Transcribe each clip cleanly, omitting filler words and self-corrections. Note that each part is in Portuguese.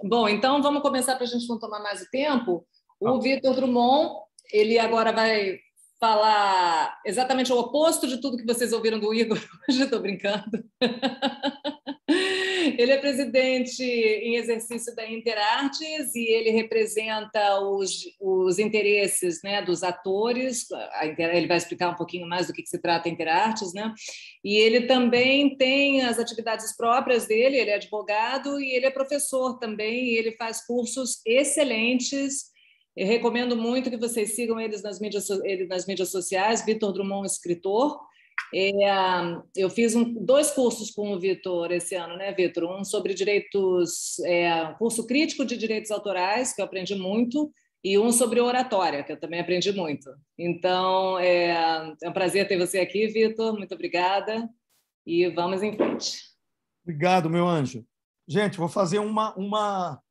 Bom, então vamos começar para a gente não tomar mais o tempo. O Vitor Drummond, ele agora vai falar exatamente o oposto de tudo que vocês ouviram do Igor. Hoje estou brincando. Ele é presidente em exercício da Interartes e ele representa os interesses, né, dos atores. Ele vai explicar um pouquinho mais do que se trata a Interartes, né? E ele também tem as atividades próprias dele, ele é advogado e ele é professor também, e ele faz cursos excelentes. Eu recomendo muito que vocês sigam ele nas mídias sociais, Vitor Drummond, escritor. Eu fiz 2 cursos com o Vitor esse ano, né, Vitor? Um sobre direitos, curso crítico de direitos autorais, que eu aprendi muito, e um sobre oratória, que eu também aprendi muito. Então, é um prazer ter você aqui, Vitor. Muito obrigada. E vamos em frente. Obrigado, meu anjo. Gente, vou fazer uma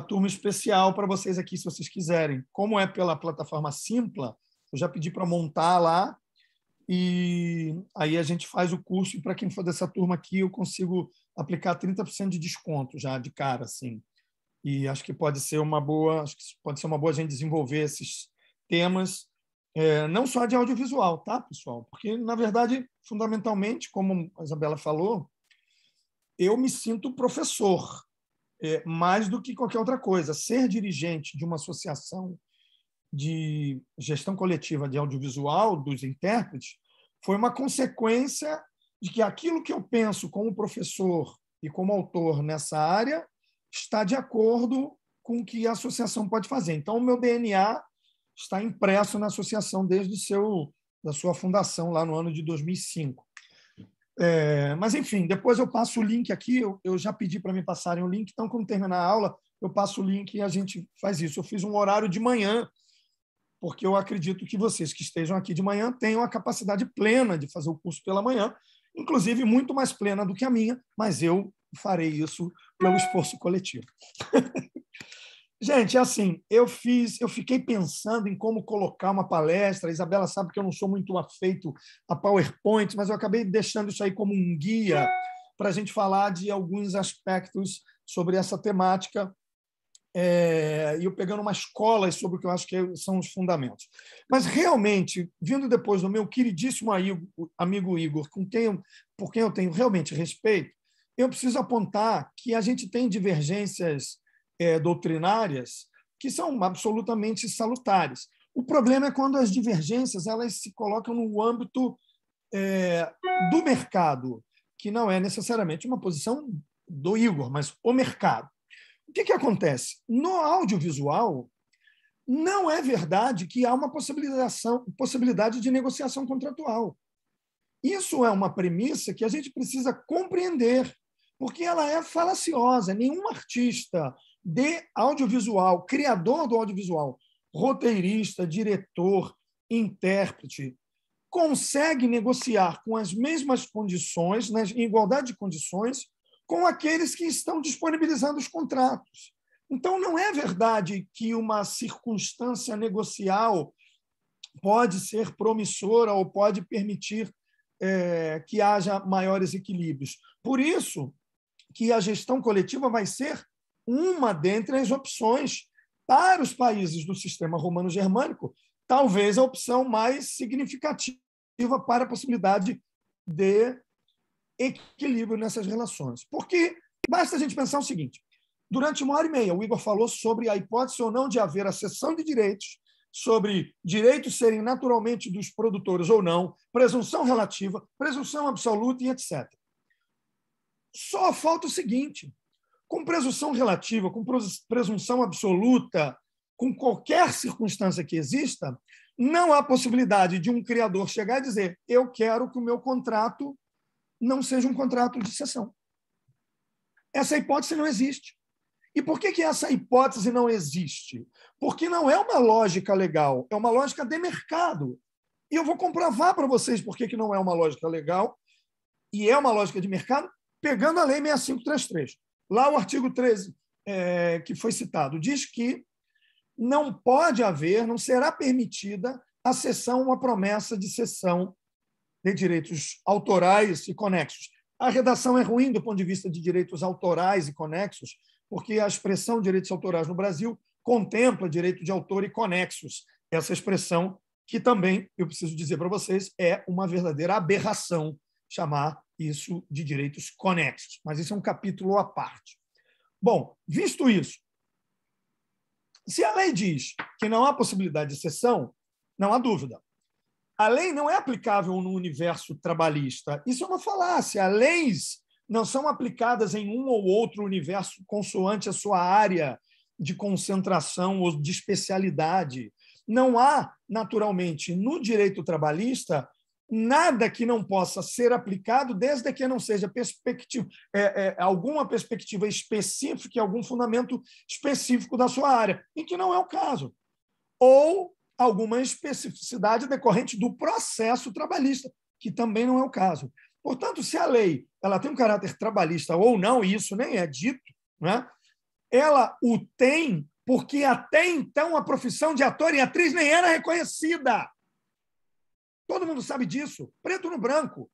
turma especial para vocês aqui, se vocês quiserem. Como é pela plataforma Simpla, eu já pedi para montar lá, e aí a gente faz o curso, e para quem for dessa turma aqui, eu consigo aplicar 30% de desconto já de cara, assim. E acho que pode ser uma boa a gente desenvolver esses temas, não só de audiovisual, tá, pessoal? Porque, na verdade, fundamentalmente, como a Isabela falou, eu me sinto professor, mais do que qualquer outra coisa. Ser dirigente de uma associação de gestão coletiva de audiovisual dos intérpretes foi uma consequência de que aquilo que eu penso como professor e como autor nessa área está de acordo com o que a associação pode fazer. Então, o meu DNA está impresso na associação desde da sua fundação, lá no ano de 2005. Mas, enfim, depois eu passo o link aqui, eu já pedi para me passarem o link, então, quando terminar a aula, eu passo o link e a gente faz isso. Eu fiz um horário de manhã, porque eu acredito que vocês que estejam aqui de manhã tenham a capacidade plena de fazer o curso pela manhã, inclusive muito mais plena do que a minha, mas eu farei isso pelo esforço coletivo. Gente, assim, eu fiquei pensando em como colocar uma palestra. A Isabela sabe que eu não sou muito afeito a PowerPoint, mas eu acabei deixando isso aí como um guia para a gente falar de alguns aspectos sobre essa temática, e eu pegando umas colas sobre o que eu acho que são os fundamentos. Mas, realmente, vindo depois do meu queridíssimo amigo Igor, por quem eu tenho realmente respeito, eu preciso apontar que a gente tem divergências doutrinárias que são absolutamente salutares. O problema é quando as divergências elas se colocam no âmbito do mercado, que não é necessariamente uma posição do Igor, mas o mercado. O que acontece? No audiovisual, não é verdade que há uma possibilidade de negociação contratual. Isso é uma premissa que a gente precisa compreender, porque ela é falaciosa. Nenhum artista de audiovisual, criador do audiovisual, roteirista, diretor, intérprete, consegue negociar com as mesmas condições, em igualdade de condições, com aqueles que estão disponibilizando os contratos. Então, não é verdade que uma circunstância negocial pode ser promissora ou pode permitir que haja maiores equilíbrios. Por isso que a gestão coletiva vai ser uma dentre as opções para os países do sistema romano-germânico, talvez a opção mais significativa para a possibilidade de equilíbrio nessas relações. Porque basta a gente pensar o seguinte: durante 1h30, o Igor falou sobre a hipótese ou não de haver a cessão de direitos, sobre direitos serem naturalmente dos produtores ou não, presunção relativa, presunção absoluta e etc. Só falta o seguinte: com presunção relativa, com presunção absoluta, com qualquer circunstância que exista, não há possibilidade de um criador chegar e dizer: eu quero que o meu contrato não seja um contrato de cessão. Essa hipótese não existe. E por que essa hipótese não existe? Porque não é uma lógica legal, é uma lógica de mercado. E eu vou comprovar para vocês por que não é uma lógica legal e é uma lógica de mercado, pegando a Lei 6533. Lá o artigo 13, que foi citado, diz que não pode haver, não será permitida a cessão ou a promessa de cessão de direitos autorais e conexos. A redação é ruim do ponto de vista de direitos autorais e conexos, porque a expressão direitos autorais no Brasil contempla direito de autor e conexos. Essa expressão que também, eu preciso dizer para vocês, é uma verdadeira aberração chamar isso de direitos conexos. Mas isso é um capítulo à parte. Bom, visto isso, se a lei diz que não há possibilidade de exceção, não há dúvida. A lei não é aplicável no universo trabalhista. Isso é uma falácia. As leis não são aplicadas em um ou outro universo consoante a sua área de concentração ou de especialidade. Não há, naturalmente, no direito trabalhista, nada que não possa ser aplicado desde que não seja alguma perspectiva específica, algum fundamento específico da sua área, e que não é o caso. Ou alguma especificidade decorrente do processo trabalhista, que também não é o caso. Portanto, se a lei ela tem um caráter trabalhista ou não, e isso nem é dito, né? Ela o tem porque até então a profissão de ator e atriz nem era reconhecida. Todo mundo sabe disso, preto no branco.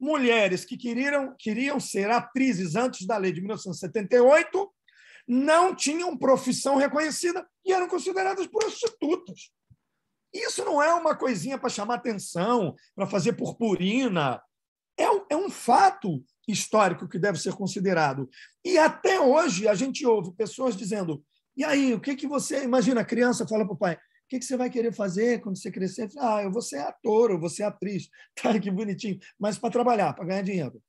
Mulheres que queriam ser atrizes antes da lei de 1978 não tinham profissão reconhecida e eram consideradas prostitutas. Isso não é uma coisinha para chamar atenção, para fazer purpurina. É um fato histórico que deve ser considerado. E até hoje a gente ouve pessoas dizendo: e aí, o que você... Imagina, a criança fala para o pai: o que você vai querer fazer quando você crescer? Eu vou ser ator, eu vou ser atriz. Tá, que bonitinho. Mas para trabalhar, para ganhar dinheiro.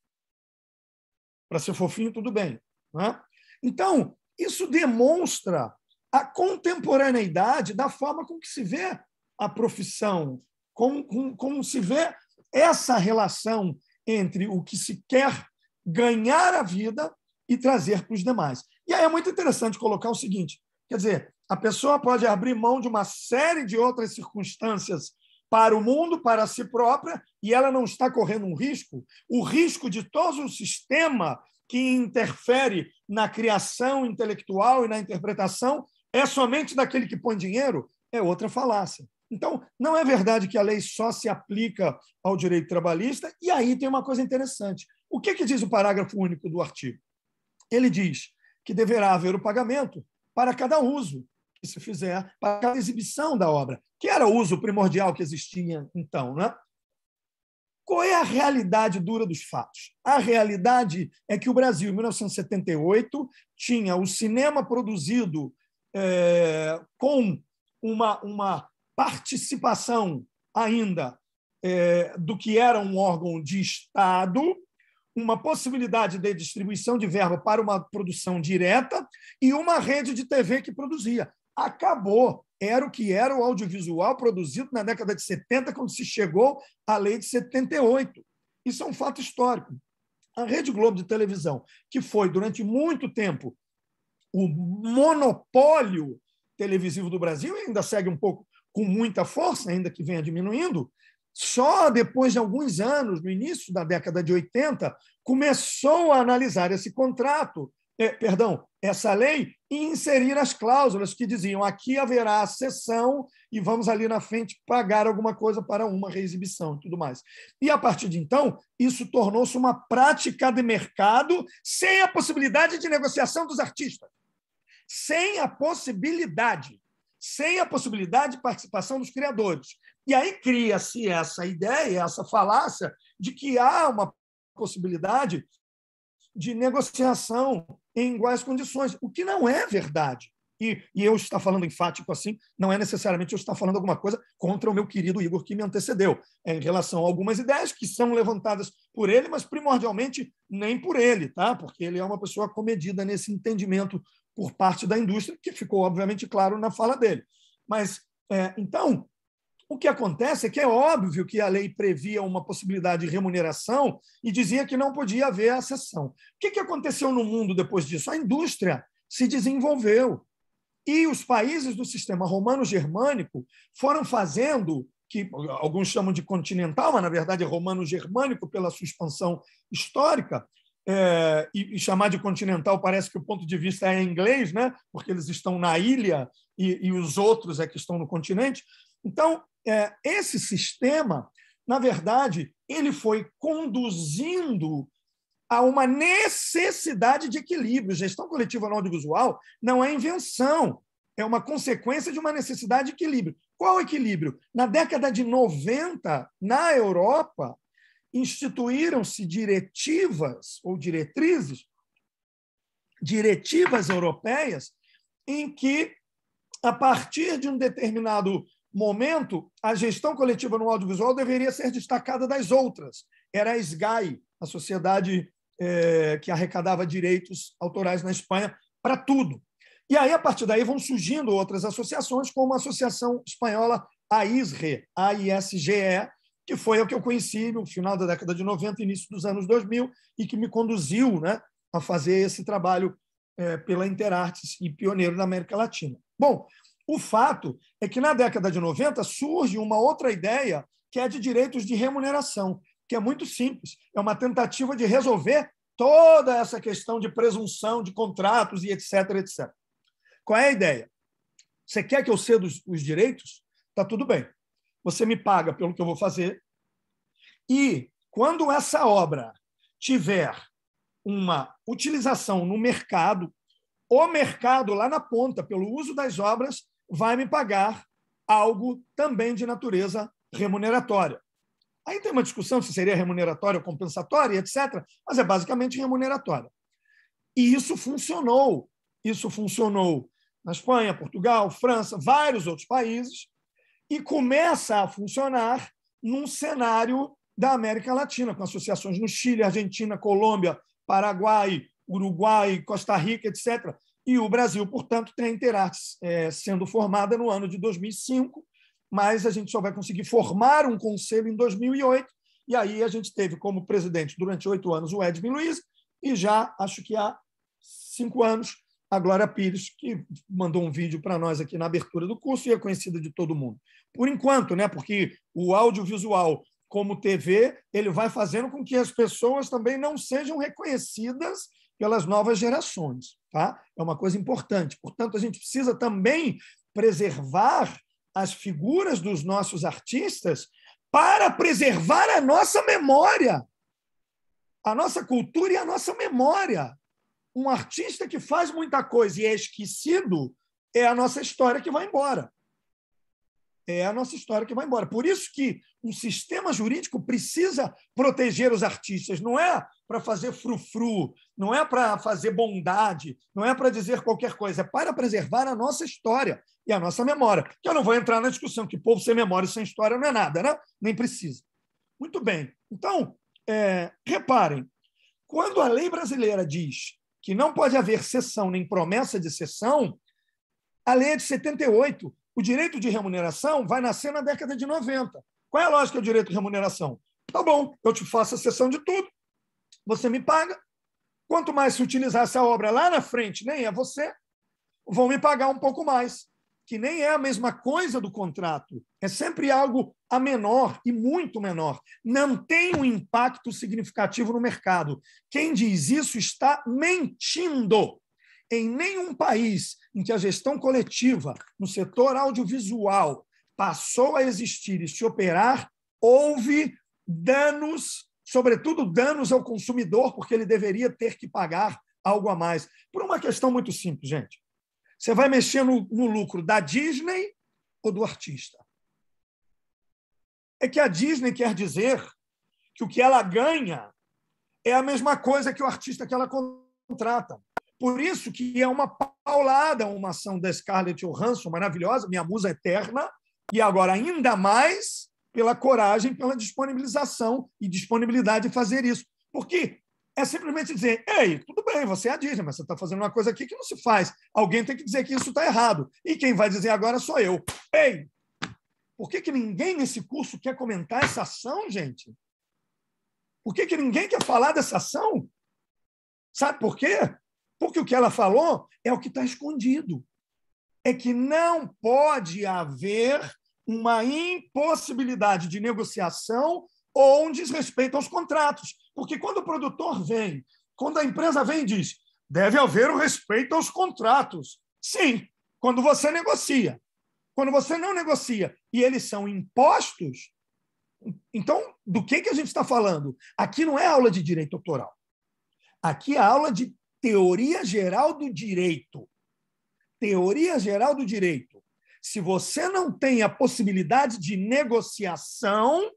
Para ser fofinho, tudo bem. Né? Então, isso demonstra a contemporaneidade da forma com que se vê a profissão, como se vê essa relação entre o que se quer ganhar a vida e trazer para os demais. E aí é muito interessante colocar o seguinte, quer dizer, a pessoa pode abrir mão de uma série de outras circunstâncias para o mundo, para si própria, e ela não está correndo um risco, o risco de todo o sistema que interfere na criação intelectual e na interpretação é somente daquele que põe dinheiro, é outra falácia. Então, não é verdade que a lei só se aplica ao direito trabalhista, e aí tem uma coisa interessante. O que diz o parágrafo único do artigo? Ele diz que deverá haver o pagamento para cada uso que se fizer, para cada exibição da obra, que era o uso primordial que existia então, né? Qual é a realidade dura dos fatos? A realidade é que o Brasil, em 1978, tinha o cinema produzido com uma participação ainda do que era um órgão de Estado, uma possibilidade de distribuição de verba para uma produção direta e uma rede de TV que produzia. Acabou. Era o que era o audiovisual produzido na década de 70, quando se chegou à lei de 78. Isso é um fato histórico. A Rede Globo de televisão, que foi, durante muito tempo, o monopólio televisivo do Brasil, e ainda segue um pouco com muita força, ainda que venha diminuindo, só depois de alguns anos, no início da década de 80, começou a analisar esse contrato, essa lei, e inserir as cláusulas que diziam: aqui haverá a cessão e vamos ali na frente pagar alguma coisa para uma reexibição e tudo mais. E, a partir de então, isso tornou-se uma prática de mercado sem a possibilidade de negociação dos artistas. Sem a possibilidade de participação dos criadores. E aí cria-se essa ideia, essa falácia de que há uma possibilidade de negociação em iguais condições, o que não é verdade. E eu estar falando enfático assim, não é necessariamente eu estar falando alguma coisa contra o meu querido Igor, que me antecedeu, em relação a algumas ideias que são levantadas por ele, mas primordialmente nem por ele, tá? Porque ele é uma pessoa comedida nesse entendimento por parte da indústria, que ficou, obviamente, claro na fala dele. Mas, então, o que acontece é que é óbvio que a lei previa uma possibilidade de remuneração e dizia que não podia haver a cessão. O que aconteceu no mundo depois disso? A indústria se desenvolveu e os países do sistema romano-germânico foram fazendo, que alguns chamam de continental, mas, na verdade, é romano-germânico pela sua expansão histórica, e chamar de continental parece que o ponto de vista é inglês, né? Porque eles estão na ilha e os outros é que estão no continente. Então, esse sistema, na verdade, ele foi conduzindo há uma necessidade de equilíbrio. Gestão coletiva no audiovisual não é invenção, é uma consequência de uma necessidade de equilíbrio. Qual equilíbrio? Na década de 90, na Europa, instituíram-se diretivas ou diretriz europeias em que, a partir de um determinado momento, a gestão coletiva no audiovisual deveria ser destacada das outras. Era a SGAE, a sociedade que arrecadava direitos autorais na Espanha para tudo. E aí, a partir daí, vão surgindo outras associações, como a Associação Espanhola AISRE, AISGE, que foi a que eu conheci no final da década de 90, início dos anos 2000, e que me conduziu, né, a fazer esse trabalho pela Interartes e pioneiro na América Latina. Bom, o fato é que na década de 90 surge uma outra ideia, que é de direitos de remuneração, que é muito simples, é uma tentativa de resolver toda essa questão de presunção de contratos e etc, etc. Qual é a ideia? Você quer que eu ceda os direitos? Está tudo bem. Você me paga pelo que eu vou fazer e, quando essa obra tiver uma utilização no mercado, o mercado, lá na ponta, pelo uso das obras, vai me pagar algo também de natureza remuneratória. Aí tem uma discussão se seria remuneratória ou compensatória, etc., mas é basicamente remuneratória. E isso funcionou. Isso funcionou na Espanha, Portugal, França, vários outros países, e começa a funcionar num cenário da América Latina, com associações no Chile, Argentina, Colômbia, Paraguai, Uruguai, Costa Rica, etc. E o Brasil, portanto, tem a Interartes sendo formada no ano de 2005, mas a gente só vai conseguir formar um conselho em 2008, e aí a gente teve como presidente durante 8 anos o Edmil Luiz, e já, acho que há 5 anos, a Glória Pires, que mandou um vídeo para nós aqui na abertura do curso e é conhecida de todo mundo. Por enquanto, né, porque o audiovisual, como TV, ele vai fazendo com que as pessoas também não sejam reconhecidas pelas novas gerações. Tá? É uma coisa importante. Portanto, a gente precisa também preservar as figuras dos nossos artistas para preservar a nossa memória, a nossa cultura e a nossa memória. Um artista que faz muita coisa e é esquecido é a nossa história que vai embora. É a nossa história que vai embora. Por isso que um sistema jurídico precisa proteger os artistas. Não é para fazer frufru, não é para fazer bondade, não é para dizer qualquer coisa, é para preservar a nossa história e a nossa memória. Que eu não vou entrar na discussão que povo sem memória e sem história não é nada, né? Nem precisa. Muito bem. Então, reparem, quando a lei brasileira diz que não pode haver cessão nem promessa de cessão, a lei é de 78. O direito de remuneração vai nascer na década de 90. Qual é a lógica do direito de remuneração? Tá bom, eu te faço a cessão de tudo, você me paga. Quanto mais se utilizar essa obra lá na frente, nem é você, vão me pagar um pouco mais, que nem é a mesma coisa do contrato. É sempre algo a menor e muito menor. Não tem um impacto significativo no mercado. Quem diz isso está mentindo. Em nenhum país em que a gestão coletiva no setor audiovisual passou a existir e se operar, houve danos, sobretudo danos ao consumidor, porque ele deveria ter que pagar algo a mais. Por uma questão muito simples, gente. Você vai mexer no lucro da Disney ou do artista? É que a Disney quer dizer que o que ela ganha é a mesma coisa que o artista que ela contrata. Por isso que é uma paulada uma ação da Scarlett Johansson, maravilhosa, minha musa eterna, e agora ainda mais pela coragem, pela disponibilização e disponibilidade de fazer isso. Porque é simplesmente dizer, ei, tudo bem, você é a Disney, mas você está fazendo uma coisa aqui que não se faz. Alguém tem que dizer que isso está errado. E quem vai dizer agora sou eu. Ei, por que ninguém nesse curso quer comentar essa ação, gente? Por que ninguém quer falar dessa ação? Sabe por quê? Porque o que ela falou é o que está escondido. É que não pode haver uma impossibilidade de negociação ou um desrespeito aos contratos. Porque quando o produtor vem, quando a empresa vem e diz deve haver o respeito aos contratos. Sim, quando você negocia. Quando você não negocia e eles são impostos, então, do que a gente está falando? Aqui não é aula de direito autoral. Aqui é a aula de teoria geral do direito. Teoria geral do direito. Se você não tem a possibilidade de negociação,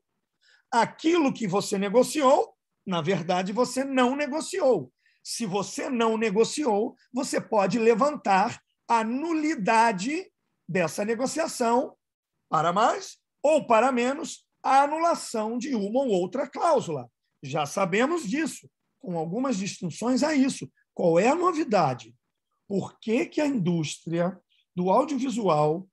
aquilo que você negociou, na verdade, você não negociou. Se você não negociou, você pode levantar a nulidade dessa negociação, para mais ou para menos, a anulação de uma ou outra cláusula. Já sabemos disso, com algumas distinções a isso. Qual é a novidade? Por que a indústria do audiovisual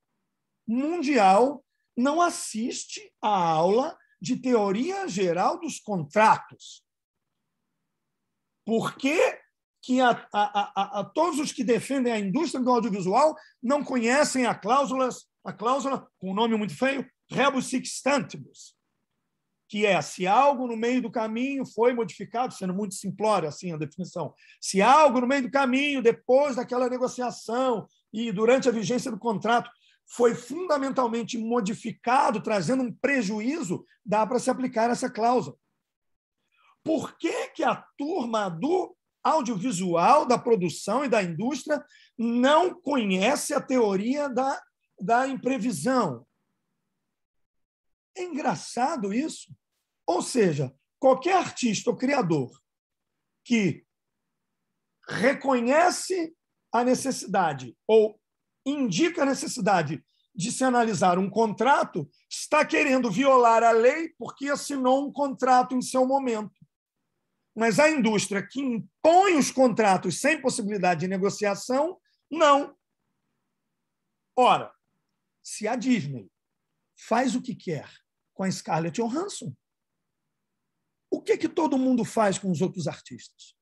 mundial não assiste à aula de teoria geral dos contratos? Por que todos os que defendem a indústria do audiovisual não conhecem a cláusula, com um nome muito feio, rebus sic stantibus, que é, se algo no meio do caminho foi modificado, sendo muito simplório assim a definição, se algo no meio do caminho, depois daquela negociação e durante a vigência do contrato, foi fundamentalmente modificado, trazendo um prejuízo, dá para se aplicar essa cláusula. Por que a turma do audiovisual, da produção e da indústria não conhece a teoria da imprevisão? É engraçado isso. Ou seja, qualquer artista ou criador que reconhece a necessidade ou indica a necessidade de se analisar um contrato está querendo violar a lei porque assinou um contrato em seu momento. Mas a indústria que impõe os contratos sem possibilidade de negociação, não. Ora, se a Disney faz o que quer com a Scarlett Johansson, o que todo mundo faz com os outros artistas?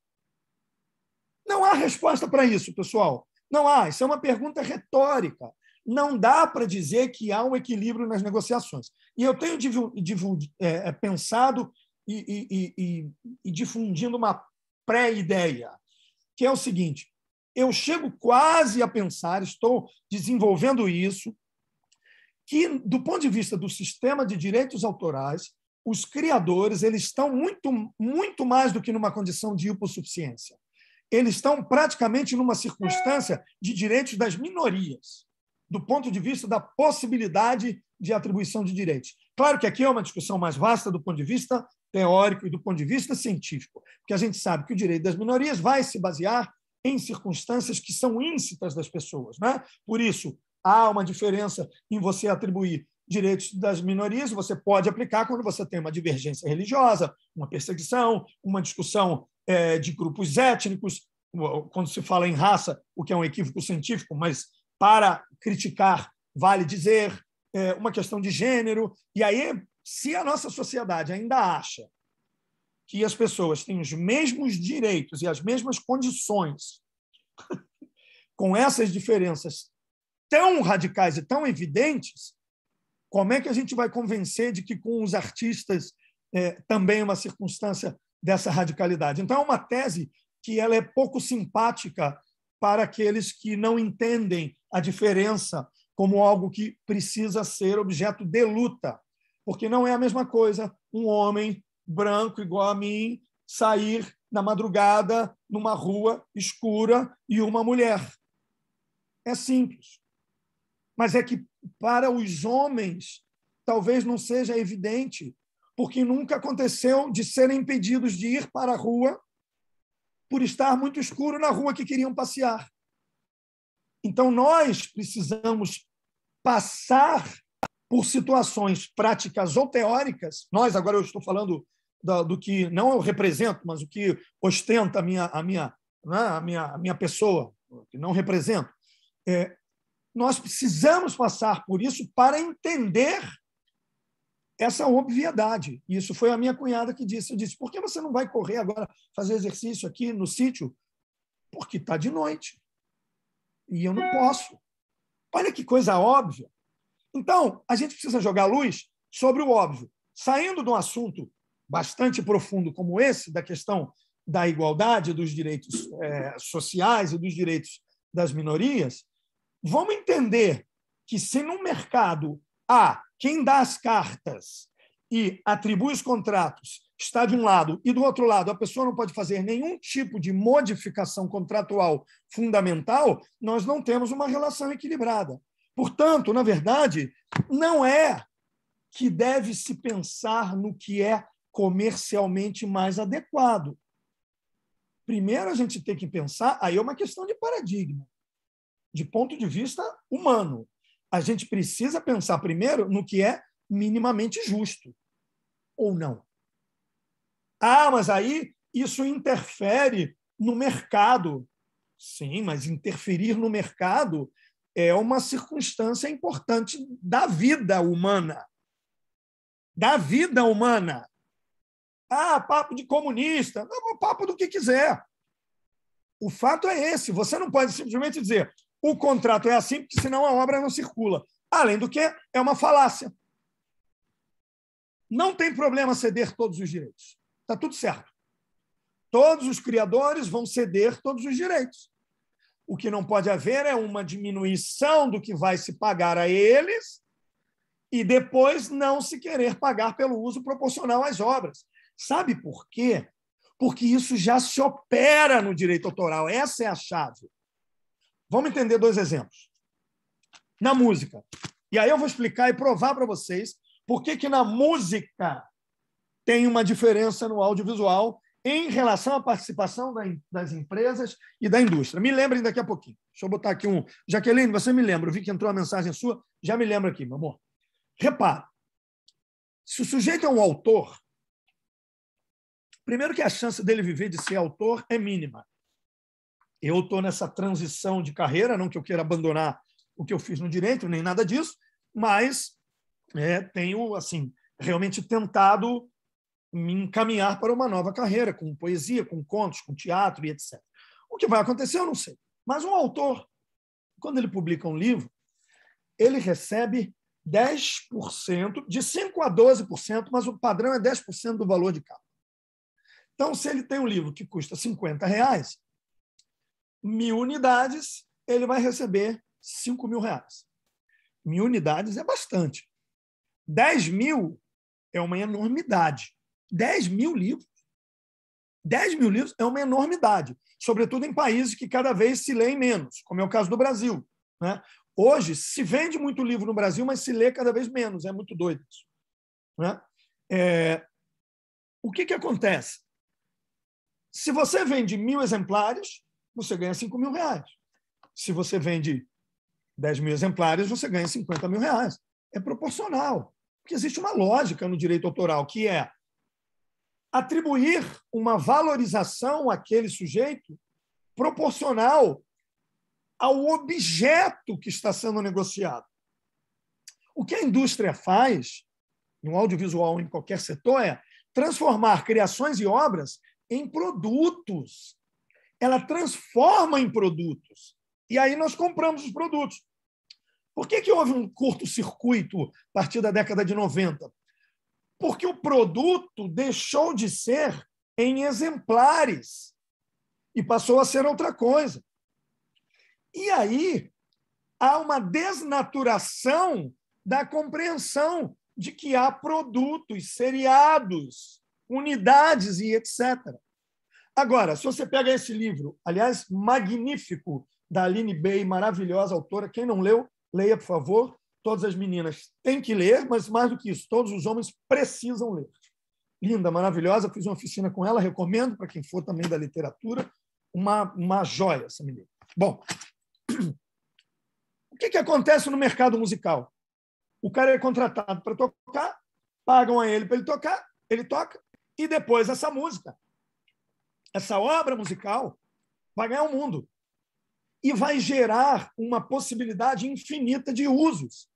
Não há resposta para isso, pessoal. Não há. Isso é uma pergunta retórica. Não dá para dizer que há um equilíbrio nas negociações. E eu tenho pensado e difundindo uma pré-ideia, que é o seguinte: eu chego quase a pensar, estou desenvolvendo isso, que, do ponto de vista do sistema de direitos autorais, os criadores eles estão muito mais do que numa condição de hipossuficiência. Eles estão praticamente numa circunstância de direitos das minorias, do ponto de vista da possibilidade de atribuição de direitos. Claro que aqui é uma discussão mais vasta do ponto de vista teórico e do ponto de vista científico, porque a gente sabe que o direito das minorias vai se basear em circunstâncias que são íncitas das pessoas, né? Por isso, há uma diferença em você atribuir direitos das minorias, você pode aplicar quando você tem uma divergência religiosa, uma perseguição, uma discussão de grupos étnicos, quando se fala em raça, o que é um equívoco científico, mas para criticar vale dizer, uma questão de gênero. E aí, se a nossa sociedade ainda acha que as pessoas têm os mesmos direitos e as mesmas condições, com essas diferenças tão radicais e tão evidentes, como é que a gente vai convencer de que com os artistas também é uma circunstância dessa radicalidade? Então, é uma tese que ela é pouco simpática para aqueles que não entendem a diferença como algo que precisa ser objeto de luta, porque não é a mesma coisa um homem branco igual a mim sair na madrugada numa rua escura e uma mulher. É simples. Mas é que para os homens talvez não seja evidente, porque nunca aconteceu de serem impedidos de ir para a rua por estar muito escuro na rua que queriam passear. Então, nós precisamos passar por situações práticas ou teóricas. Nós, agora eu estou falando do que não eu represento, mas o que ostenta a minha pessoa, que não represento. Nós precisamos passar por isso para entender essa obviedade. Isso foi a minha cunhada que disse. Eu disse, por que você não vai correr agora, fazer exercício aqui no sítio? Porque está de noite. E eu não posso. Olha que coisa óbvia. Então, a gente precisa jogar luz sobre o óbvio. Saindo de um assunto bastante profundo como esse, da questão da igualdade, dos direitos sociais e dos direitos das minorias, vamos entender que se no mercado há quem dá as cartas e atribui os contratos está de um lado e do outro lado a pessoa não pode fazer nenhum tipo de modificação contratual fundamental, nós não temos uma relação equilibrada. Portanto, na verdade, não é que deve se pensar no que é comercialmente mais adequado. Primeiro, a gente tem que pensar, aí é uma questão de paradigma, de ponto de vista humano. A gente precisa pensar primeiro no que é minimamente justo, ou não. Ah, mas aí isso interfere no mercado. Sim, mas interferir no mercado é uma circunstância importante da vida humana. Da vida humana. Ah, papo de comunista. Não, papo do que quiser. O fato é esse. Você não pode simplesmente dizer o contrato é assim, porque senão a obra não circula. Além do que, é uma falácia. Não tem problema ceder todos os direitos. Está tudo certo. Todos os criadores vão ceder todos os direitos. O que não pode haver é uma diminuição do que vai se pagar a eles e depois não se querer pagar pelo uso proporcional às obras. Sabe por quê? Porque isso já se opera no direito autoral. Essa é a chave. Vamos entender dois exemplos. Na música. E aí eu vou explicar e provar para vocês por que na música tem uma diferença no audiovisual em relação à participação das empresas e da indústria. Me lembrem daqui a pouquinho. Deixa eu botar aqui um... Jaqueline, você me lembra. Eu vi que entrou a mensagem sua. Já me lembra aqui, meu amor. Repara. Se o sujeito é um autor, primeiro que a chance dele viver de ser autor é mínima. Eu estou nessa transição de carreira, não que eu queira abandonar o que eu fiz no direito, nem nada disso, mas tenho assim realmente tentado me encaminhar para uma nova carreira, com poesia, com contos, com teatro e etc. O que vai acontecer, eu não sei. Mas um autor, quando ele publica um livro, ele recebe 10%, de 5% a 12%, mas o padrão é 10% do valor de capa. Então, se ele tem um livro que custa R$50, 1.000 unidades, ele vai receber R$5.000. 1.000 unidades é bastante. 10.000 é uma enormidade. 10.000 livros. 10.000 livros é uma enormidade, sobretudo em países que cada vez se leem menos, como é o caso do Brasil. Né? Hoje, se vende muito livro no Brasil, mas se lê cada vez menos. É muito doido isso. Né? O que acontece? Se você vende 1.000 exemplares, você ganha R$5.000. Se você vende 10.000 exemplares, você ganha R$50.000. É proporcional. Porque existe uma lógica no direito autoral, que é atribuir uma valorização àquele sujeito proporcional ao objeto que está sendo negociado. O que a indústria faz, no audiovisual ou em qualquer setor, é transformar criações e obras em produtos. Ela transforma em produtos. E aí nós compramos os produtos. Por que houve um curto-circuito a partir da década de 90? Porque o produto deixou de ser em exemplares e passou a ser outra coisa. E aí há uma desnaturação da compreensão de que há produtos, seriados, unidades e etc. Agora, se você pega esse livro, aliás, magnífico, da Aline Bey, maravilhosa autora, quem não leu, leia, por favor. Todas as meninas têm que ler, mas mais do que isso, todos os homens precisam ler. Linda, maravilhosa, fiz uma oficina com ela, recomendo para quem for também da literatura, uma joia essa menina. Bom, o que acontece no mercado musical? O cara é contratado para tocar, pagam a ele para ele tocar, ele toca, e depois essa música, essa obra musical, vai ganhar o mundo e vai gerar uma possibilidade infinita de usos,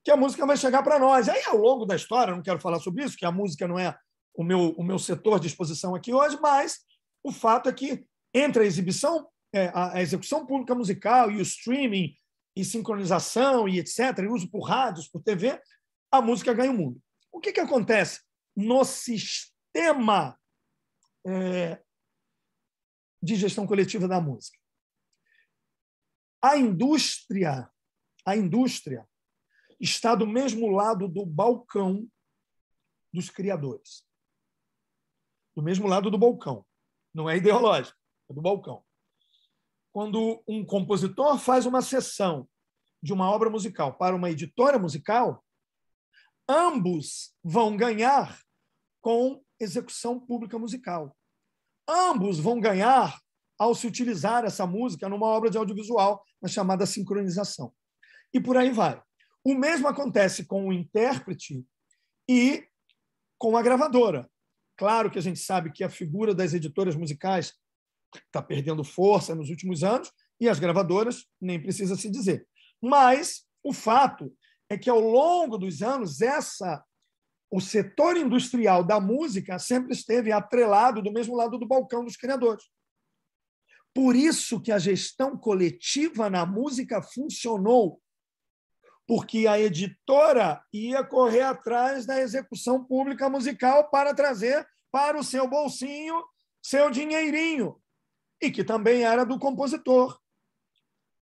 que a música vai chegar para nós. Aí, ao longo da história, não quero falar sobre isso, que a música não é o meu setor de exposição aqui hoje, mas o fato é que, entre a exibição, a execução pública musical e o streaming, e sincronização, e etc., e uso por rádios, por TV, a música ganha o mundo. O que acontece no sistema de gestão coletiva da música? A indústria está do mesmo lado do balcão dos criadores. do mesmo lado do balcão. Não é ideológico, é do balcão. Quando um compositor faz uma cessão de uma obra musical para uma editora musical, ambos vão ganhar com execução pública musical. Ambos vão ganhar ao se utilizar essa música numa obra de audiovisual, na chamada sincronização. E por aí vai. O mesmo acontece com o intérprete e com a gravadora. Claro que a gente sabe que a figura das editoras musicais está perdendo força nos últimos anos e as gravadoras nem precisa se dizer. Mas o fato é que, ao longo dos anos, o setor industrial da música sempre esteve atrelado do mesmo lado do balcão dos criadores. Por isso que a gestão coletiva na música funcionou, porque a editora ia correr atrás da execução pública musical para trazer para o seu bolsinho seu dinheirinho, e que também era do compositor.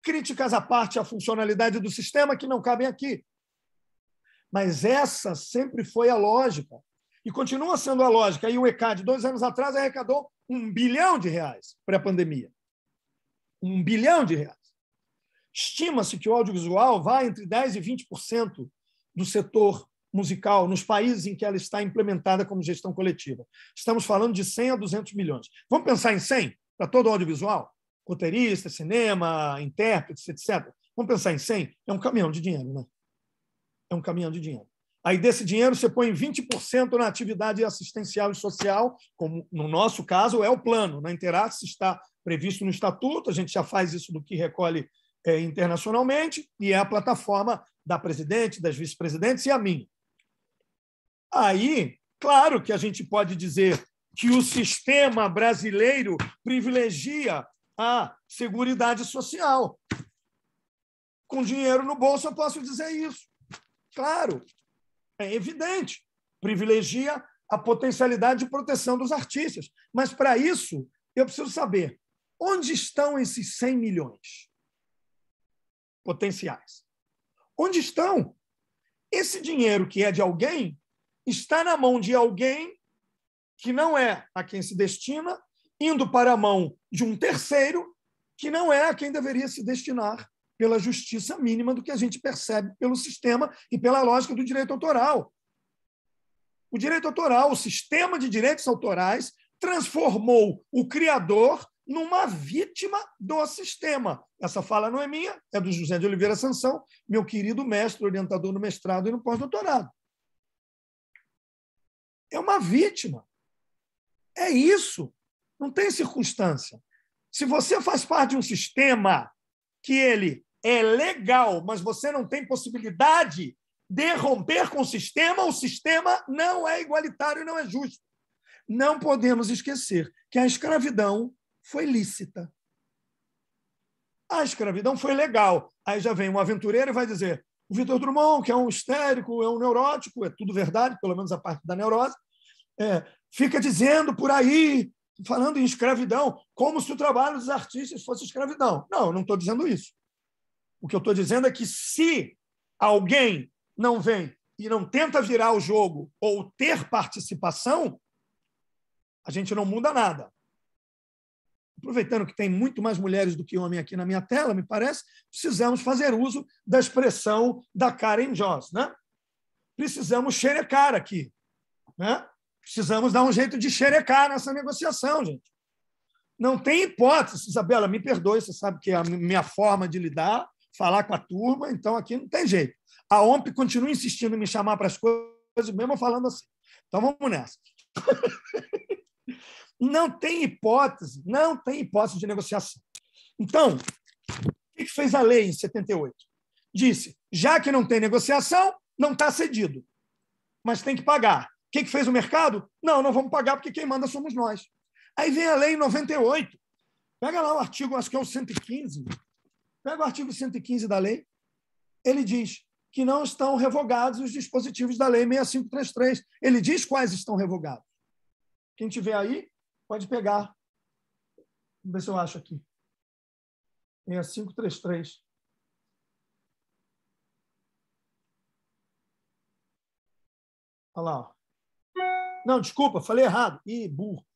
Críticas à parte à funcionalidade do sistema que não cabem aqui. Mas essa sempre foi a lógica, e continua sendo a lógica. E o ECAD, 2 anos atrás, arrecadou R$1 bilhão pré-pandemia. R$1 bilhão. Estima-se que o audiovisual vai entre 10% e 20% do setor musical nos países em que ela está implementada como gestão coletiva. Estamos falando de 100 a 200 milhões. Vamos pensar em 100 para todo o audiovisual? Roteirista, cinema, intérpretes, etc. Vamos pensar em 100? É um caminhão de dinheiro, né? É um caminhão de dinheiro. Aí, desse dinheiro, você põe 20% na atividade assistencial e social, como no nosso caso é o plano. Na Interarte está previsto no Estatuto, a gente já faz isso do que recolhe internacionalmente, e é a plataforma da presidente, das vice-presidentes e a minha. Aí, claro que a gente pode dizer que o sistema brasileiro privilegia a seguridade social. Com dinheiro no bolso, eu posso dizer isso. Claro, é evidente. Privilegia a potencialidade de proteção dos artistas. Mas, para isso, eu preciso saber onde estão esses 100 milhões potenciais. Onde estão? Esse dinheiro que é de alguém está na mão de alguém que não é a quem se destina, indo para a mão de um terceiro que não é a quem deveria se destinar pela justiça mínima do que a gente percebe pelo sistema e pela lógica do direito autoral. O direito autoral, o sistema de direitos autorais, transformou o criador numa vítima do sistema. Essa fala não é minha, é do José de Oliveira Sansão, meu querido mestre, orientador no mestrado e no pós-doutorado. É uma vítima. É isso. Não tem circunstância. Se você faz parte de um sistema que ele é legal, mas você não tem possibilidade de romper com o sistema não é igualitário e não é justo. Não podemos esquecer que a escravidão foi lícita. A escravidão foi legal. Aí já vem um aventureiro e vai dizer: o Victor Drummond, que é um histérico, é um neurótico, é tudo verdade, pelo menos a parte da neurose, fica dizendo por aí, falando em escravidão, como se o trabalho dos artistas fosse escravidão. Não, eu não estou dizendo isso. O que eu estou dizendo é que, se alguém não vem e não tenta virar o jogo ou ter participação, a gente não muda nada. Aproveitando que tem muito mais mulheres do que homem aqui na minha tela, me parece, precisamos fazer uso da expressão da Karen Joss, né? Precisamos xerecar aqui, né? Precisamos dar um jeito de xerecar nessa negociação, gente. Não tem hipótese. Isabela, me perdoe, você sabe que é a minha forma de lidar, falar com a turma, então aqui não tem jeito. A OMP continua insistindo em me chamar para as coisas, mesmo falando assim. Então vamos nessa. Não tem hipótese de negociação. Então, o que fez a lei em 78? Disse: já que não tem negociação, não está cedido, mas tem que pagar. O que fez o mercado? Não vamos pagar, porque quem manda somos nós. Aí vem a lei em 98. Pega lá o artigo, acho que é o 115. Pega o artigo 115 da lei. Ele diz que não estão revogados os dispositivos da lei 6533. Ele diz quais estão revogados. Quem tiver aí, pode pegar. Vamos ver se eu acho aqui. 6533. Olha lá. Ó. Não, desculpa, falei errado. Ih, burro.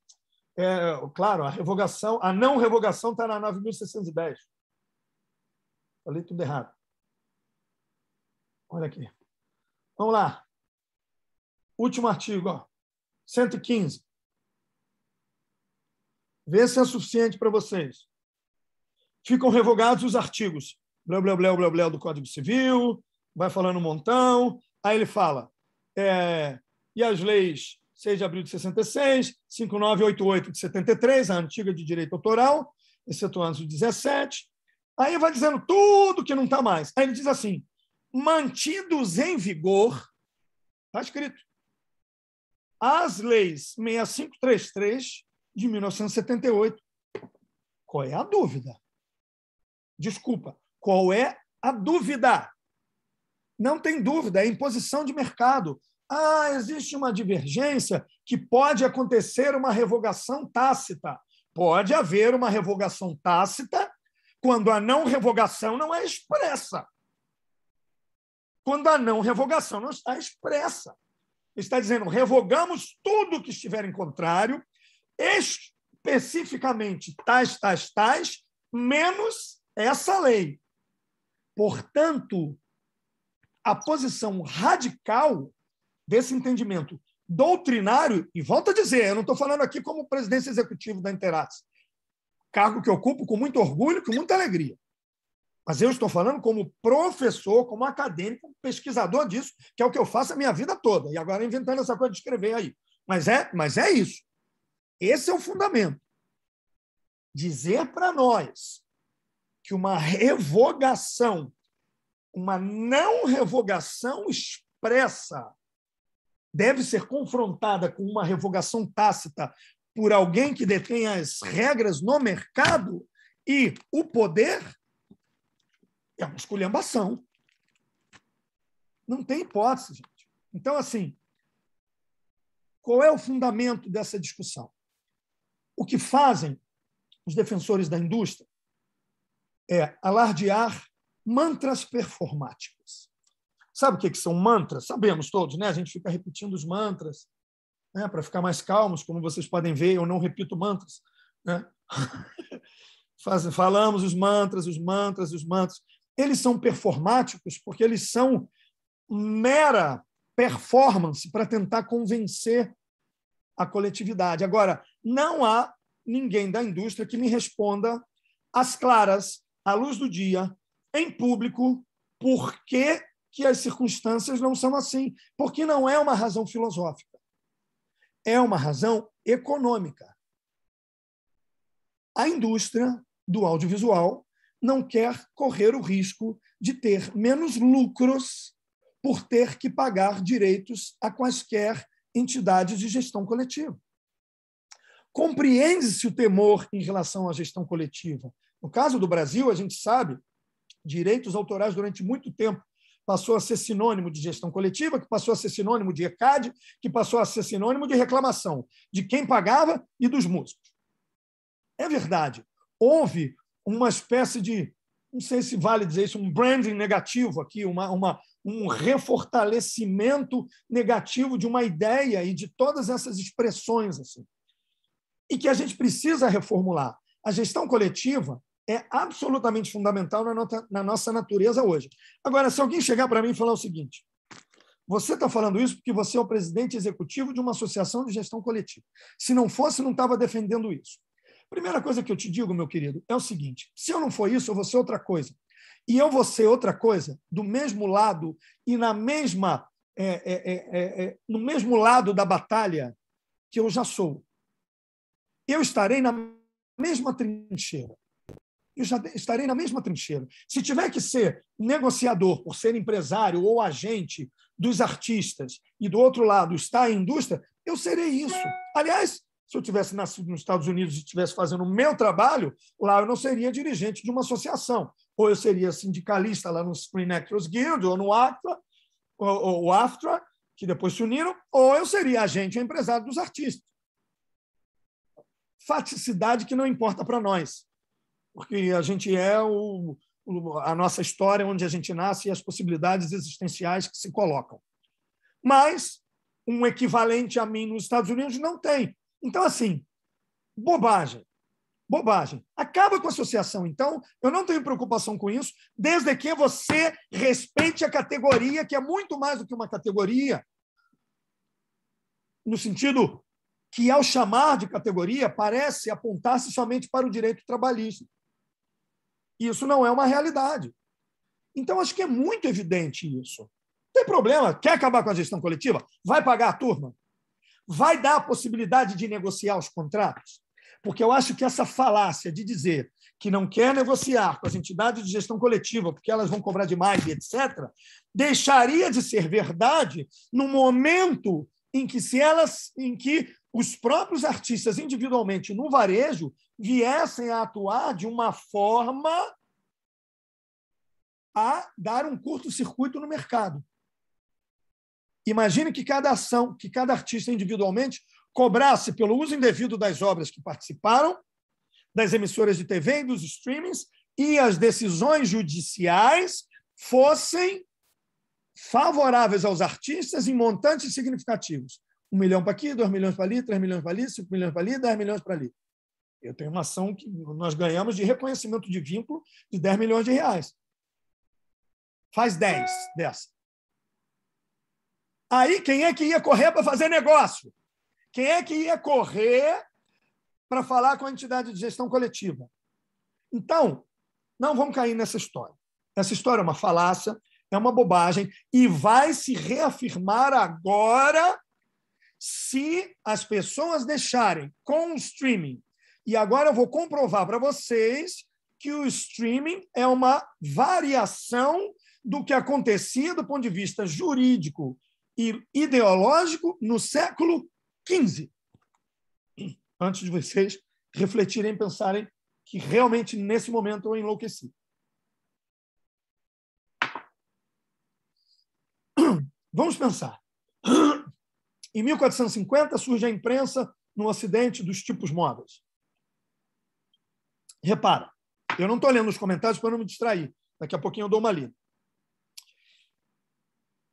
Claro, a não revogação está na 9.610. Falei tudo errado. Olha aqui. Vamos lá. Último artigo, ó. 115. Vê se é suficiente para vocês. Ficam revogados os artigos blá, blá, blá, blá, blá, do Código Civil, vai falando um montão. Aí ele fala, e as leis 6 de abril de 66, 5988 de 73, a antiga de direito autoral, excetuando os 17. Aí vai dizendo tudo que não está mais. Aí ele diz assim, mantidos em vigor, está escrito, as leis 6533 de 1978. Qual é a dúvida? Desculpa, qual é a dúvida? Não tem dúvida, é imposição de mercado. Existe uma divergência que pode acontecer uma revogação tácita. Pode haver uma revogação tácita quando a não revogação não é expressa. Quando a não revogação não está expressa. Está dizendo, revogamos tudo que estiver em contrário, especificamente tais, menos essa lei. Portanto, a posição radical desse entendimento doutrinário, e volto a dizer, eu não estou falando aqui como presidente executivo da Interace, cargo que eu ocupo com muito orgulho, com muita alegria, mas eu estou falando como professor, como acadêmico, pesquisador disso, que é o que eu faço a minha vida toda, e agora inventando essa coisa de escrever aí. Mas é isso. Esse é o fundamento. Dizer para nós que uma revogação, uma não revogação expressa deve ser confrontada com uma revogação tácita por alguém que detém as regras no mercado e o poder, é uma esculhambação. Não tem hipótese, gente. Então, assim, qual é o fundamento dessa discussão? O que fazem os defensores da indústria é alardear mantras performáticos. Sabe o que são mantras? Sabemos todos, né? A gente fica repetindo os mantras, né? Para ficar mais calmos, como vocês podem ver, eu não repito mantras, né? Falamos os mantras. Eles são performáticos porque eles são mera performance para tentar convencer a coletividade. Agora, não há ninguém da indústria que me responda às claras, à luz do dia, em público, por que as circunstâncias não são assim. Porque não é uma razão filosófica. É uma razão econômica. A indústria do audiovisual não quer correr o risco de ter menos lucros por ter que pagar direitos a quaisquer entidades de gestão coletiva. Compreende-se o temor em relação à gestão coletiva. No caso do Brasil, a gente sabe, direitos autorais durante muito tempo passou a ser sinônimo de gestão coletiva, que passou a ser sinônimo de ECAD, que passou a ser sinônimo de reclamação de quem pagava e dos músicos. É verdade. Houve uma espécie de, não sei se vale dizer isso, um branding negativo aqui, um refortalecimento negativo de uma ideia e de todas essas expressões, assim, e que a gente precisa reformular. A gestão coletiva é absolutamente fundamental na nossa natureza hoje. Agora, se alguém chegar para mim e falar o seguinte, você está falando isso porque você é o presidente executivo de uma associação de gestão coletiva. Se não fosse, não estava defendendo isso. Primeira coisa que eu te digo, meu querido, é o seguinte, se eu não for isso, eu vou ser outra coisa. E eu vou ser outra coisa do mesmo lado e no mesmo lado da batalha que eu já sou. Eu estarei na mesma trincheira. Se tiver que ser negociador por ser empresário ou agente dos artistas e, do outro lado, estar a indústria, eu serei isso. Aliás, se eu tivesse nascido nos Estados Unidos e estivesse fazendo o meu trabalho, lá eu não seria dirigente de uma associação. Ou eu seria sindicalista lá no Screen Actors Guild, ou no AFTRA, ou AFTRA, que depois se uniram, ou eu seria agente ou empresário dos artistas. Faticidade que não importa para nós, porque a gente é a nossa história, onde a gente nasce e as possibilidades existenciais que se colocam. Mas um equivalente a mim nos Estados Unidos? Não tem. Então, assim, bobagem. Bobagem. Acaba com a associação, então. Eu não tenho preocupação com isso, desde que você respeite a categoria, que é muito mais do que uma categoria, no sentido que, ao chamar de categoria, parece apontar-se somente para o direito trabalhista. Isso não é uma realidade. Então, acho que é muito evidente isso. Não tem problema. Quer acabar com a gestão coletiva? Vai pagar a turma? Vai dar a possibilidade de negociar os contratos? Porque eu acho que essa falácia de dizer que não quer negociar com as entidades de gestão coletiva porque elas vão cobrar demais e etc., deixaria de ser verdade no momento em que os próprios artistas individualmente no varejo viessem a atuar de uma forma a dar um curto-circuito no mercado. Imagine que cada ação, que cada artista individualmente cobrasse pelo uso indevido das obras que participaram, das emissoras de TV e dos streamings, e as decisões judiciais fossem favoráveis aos artistas em montantes significativos. 1 milhão para aqui, 2 milhões para ali, 3 milhões para ali, 5 milhões para ali, 10 milhões para ali. Eu tenho uma ação que nós ganhamos de reconhecimento de vínculo de 10 milhões de reais. Faz 10 dessa. Aí, quem é que ia correr para fazer negócio? Quem é que ia correr para falar com a entidade de gestão coletiva? Então, não vamos cair nessa história. Essa história é uma falácia, é uma bobagem, e vai se reafirmar agora se as pessoas deixarem com o streaming. E agora eu vou comprovar para vocês que o streaming é uma variação do que acontecia do ponto de vista jurídico e ideológico no século XV, antes de vocês refletirem e pensarem que realmente, nesse momento, eu enlouqueci. Vamos pensar. Em 1450, surge a imprensa no Ocidente dos tipos móveis. Repara, eu não estou lendo os comentários para não me distrair. Daqui a pouquinho eu dou uma lida.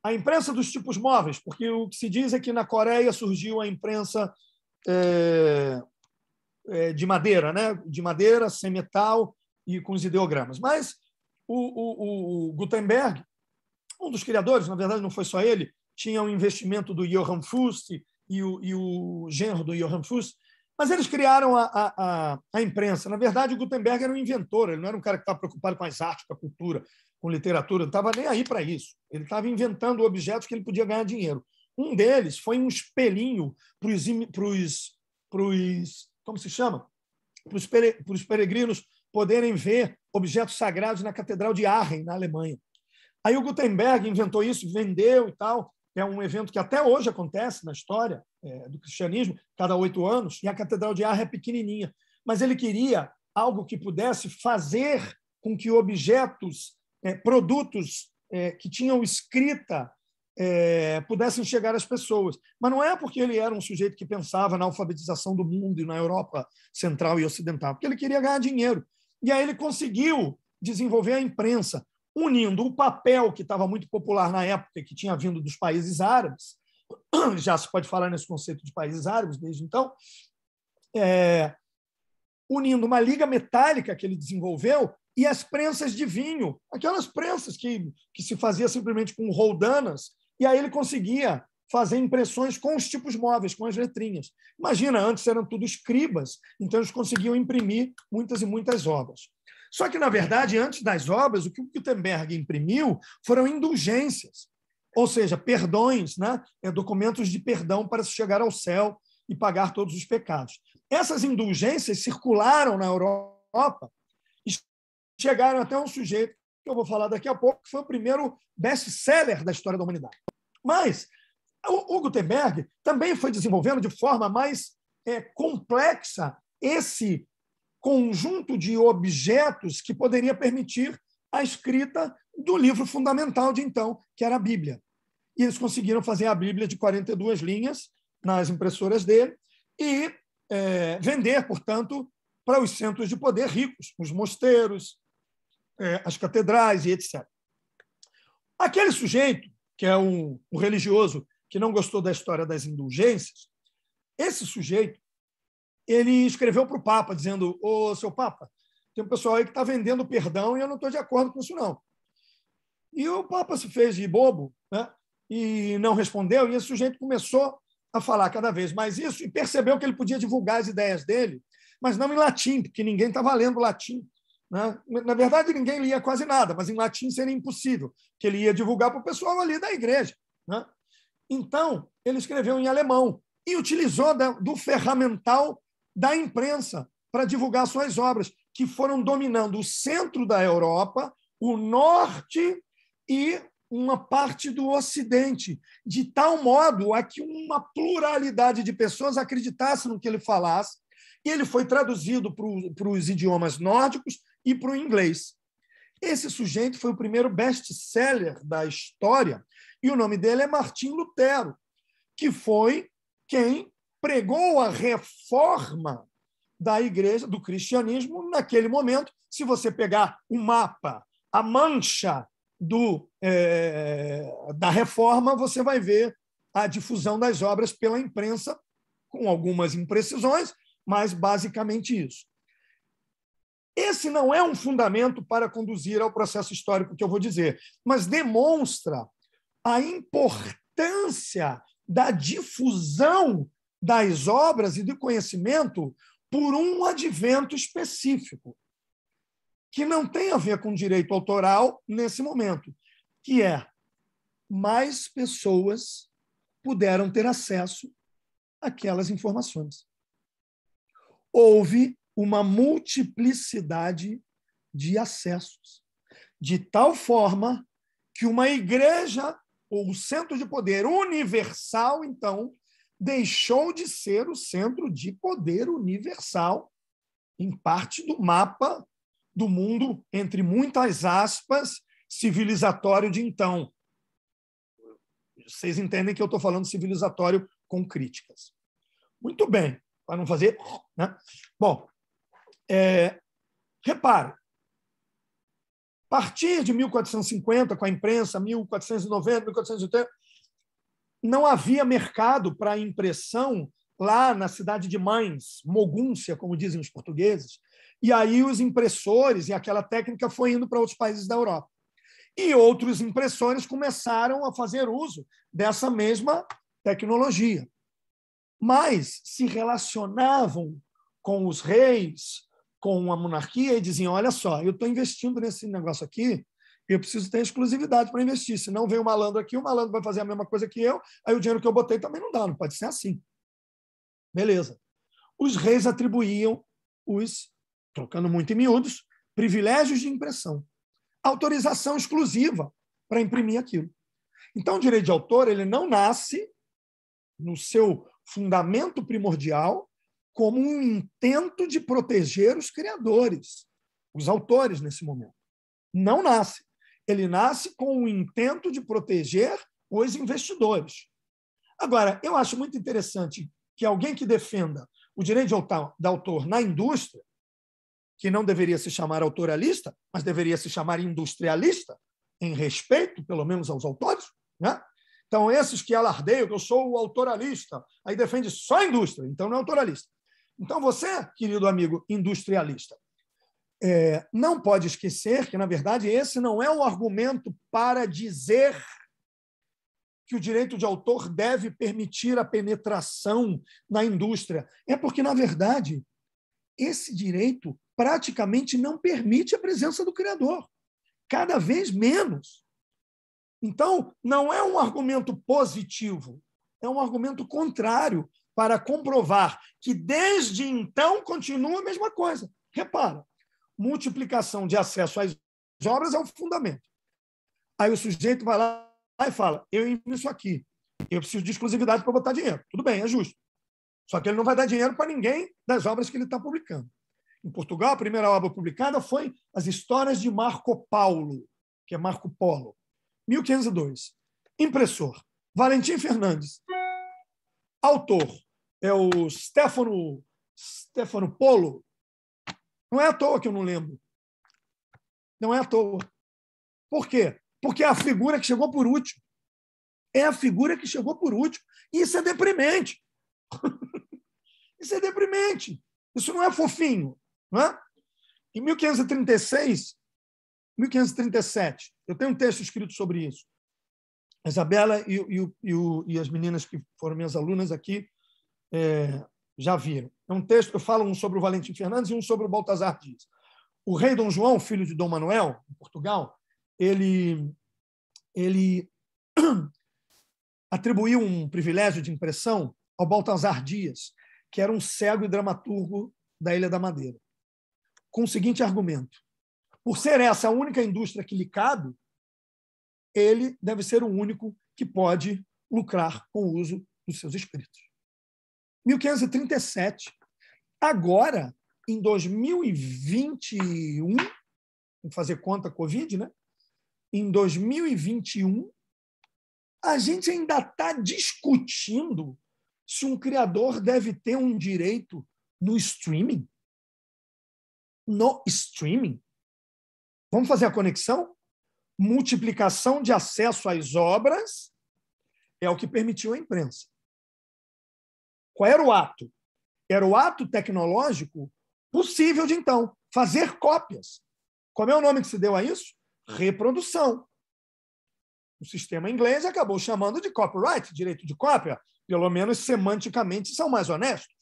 A imprensa dos tipos móveis, porque o que se diz é que na Coreia surgiu a imprensa de madeira, né? De madeira, sem metal e com os ideogramas. Mas o Gutenberg, um dos criadores, na verdade não foi só ele, tinha um investimento do Johann Fuchs e o genro do Johann Fuchs, mas eles criaram a imprensa. Na verdade, o Gutenberg era um inventor, ele não era um cara que estava preocupado com as artes, com a cultura, com literatura, não estava nem aí para isso. Ele estava inventando objetos que ele podia ganhar dinheiro. Um deles foi um espelhinho para os como se chama? Para os peregrinos poderem ver objetos sagrados na Catedral de Aachen, na Alemanha. Aí o Gutenberg inventou isso, vendeu e tal. É um evento que até hoje acontece na história do cristianismo, cada 8 anos, e a Catedral de Aachen é pequenininha. Mas ele queria algo que pudesse fazer com que objetos, produtos que tinham escrita, pudessem chegar às pessoas. Mas não é porque ele era um sujeito que pensava na alfabetização do mundo e na Europa central e ocidental, porque ele queria ganhar dinheiro. E aí ele conseguiu desenvolver a imprensa, unindo o papel que estava muito popular na época, que tinha vindo dos países árabes, já se pode falar nesse conceito de países árabes desde então, unindo uma liga metálica que ele desenvolveu e as prensas de vinho, aquelas prensas que se fazia simplesmente com roldanas, e aí ele conseguia fazer impressões com os tipos móveis, com as letrinhas. Imagina, antes eram tudo escribas, então eles conseguiam imprimir muitas e muitas obras. Só que, na verdade, antes das obras, o que o Gutenberg imprimiu foram indulgências, ou seja, perdões, né? Documentos de perdão para se chegar ao céu e pagar todos os pecados. Essas indulgências circularam na Europa e chegaram até um sujeito, que eu vou falar daqui a pouco, que foi o primeiro best-seller da história da humanidade. Mas o Gutenberg também foi desenvolvendo de forma mais complexa esse conjunto de objetos que poderia permitir a escrita do livro fundamental de então, que era a Bíblia. E eles conseguiram fazer a Bíblia de 42 linhas nas impressoras dele e vender, portanto, para os centros de poder ricos, os mosteiros, as catedrais e etc. Aquele sujeito, que é um religioso que não gostou da história das indulgências, esse sujeito ele escreveu para o Papa, dizendo: ô, seu Papa, tem um pessoal aí que está vendendo perdão e eu não estou de acordo com isso, não. E o Papa se fez de bobo, né? E não respondeu, e esse sujeito começou a falar cada vez mais isso e percebeu que ele podia divulgar as ideias dele, mas não em latim, porque ninguém estava lendo latim, né? Na verdade, ninguém lia quase nada, mas em latim seria impossível, que ele ia divulgar para o pessoal ali da igreja, né? Então, ele escreveu em alemão e utilizou do ferramental da imprensa para divulgar suas obras, que foram dominando o centro da Europa, o norte e uma parte do Ocidente, de tal modo a que uma pluralidade de pessoas acreditasse no que ele falasse, e ele foi traduzido para os idiomas nórdicos e para o inglês. Esse sujeito foi o primeiro best-seller da história, e o nome dele é Martim Lutero, que foi quem pregou a reforma da igreja, do cristianismo, naquele momento. Se você pegar o mapa, a mancha da reforma, você vai ver a difusão das obras pela imprensa, com algumas imprecisões, mas basicamente isso. Esse não é um fundamento para conduzir ao processo histórico que eu vou dizer, mas demonstra a importância da difusão das obras e do conhecimento por um advento específico, que não tem a ver com direito autoral nesse momento, que é mais pessoas puderam ter acesso àquelas informações. Houve uma multiplicidade de acessos, de tal forma que uma igreja, ou o centro de poder universal, então, deixou de ser o centro de poder universal, em parte do mapa do mundo, entre muitas aspas, civilizatório de então. Vocês entendem que eu estou falando civilizatório com críticas. Muito bem, para não fazer... né? Bom, repare, a partir de 1450, com a imprensa, 1490, 1480, não havia mercado para impressão lá na cidade de Mainz, Mogúncia, como dizem os portugueses, e aí os impressores e aquela técnica foi indo para outros países da Europa. E outros impressores começaram a fazer uso dessa mesma tecnologia, mas se relacionavam com os reis, com a monarquia, e diziam: olha só, eu estou investindo nesse negócio aqui, eu preciso ter exclusividade para investir, senão vem o malandro aqui, o malandro vai fazer a mesma coisa que eu, aí o dinheiro que eu botei também não dá, não pode ser assim. Beleza. Os reis atribuíam trocando muito em miúdos, privilégios de impressão, autorização exclusiva para imprimir aquilo. Então, o direito de autor ele não nasce, no seu fundamento primordial, como um intento de proteger os criadores, os autores, nesse momento. Não nasce. Ele nasce com o intento de proteger os investidores. Agora, eu acho muito interessante que alguém que defenda o direito de autor na indústria, que não deveria se chamar autoralista, mas deveria se chamar industrialista, em respeito, pelo menos, aos autores, né? Então, esses que alardeiam que eu sou o autoralista, aí defende só a indústria, então não é autoralista. Então, você, querido amigo industrialista, não pode esquecer que, na verdade, esse não é um argumento para dizer que o direito de autor deve permitir a penetração na indústria. É porque, na verdade, esse direito praticamente não permite a presença do criador, cada vez menos. Então, não é um argumento positivo, é um argumento contrário para comprovar que, desde então, continua a mesma coisa. Repara, multiplicação de acesso às obras é o fundamento. Aí o sujeito vai lá e fala: eu invento isso aqui, eu preciso de exclusividade para botar dinheiro. Tudo bem, é justo. Só que ele não vai dar dinheiro para ninguém das obras que ele está publicando. Em Portugal, a primeira obra publicada foi As Histórias de Marco Paulo, que é Marco Polo, 1502. Impressor, Valentim Fernandes. Autor é o Stefano Polo. Não é à toa que eu não lembro. Não é à toa. Por quê? Porque é a figura que chegou por último. é a figura que chegou por último. E isso é deprimente. Isso é deprimente. Isso não é fofinho. Não é? Em 1537, eu tenho um texto escrito sobre isso. A Isabela e as meninas que foram minhas alunas aqui já viram. É um texto, eu falo um sobre o Valentim Fernandes e um sobre o Baltazar Dias. O rei Dom João, filho de Dom Manuel, em Portugal, ele atribuiu um privilégio de impressão ao Baltazar Dias, que era um cego e dramaturgo da Ilha da Madeira, com o seguinte argumento: por ser essa a única indústria que lhe cabe, ele deve ser o único que pode lucrar com o uso dos seus escritos. 1537. Agora, em 2021, vamos fazer conta Covid, né? Em 2021, a gente ainda está discutindo se um criador deve ter um direito no streaming. No streaming. Vamos fazer a conexão? Multiplicação de acesso às obras é o que permitiu a imprensa. Qual era o ato? Era o ato tecnológico possível de, então, fazer cópias. Qual é o nome que se deu a isso? Reprodução. O sistema inglês acabou chamando de copyright, direito de cópia. Pelo menos semanticamente são mais honestos.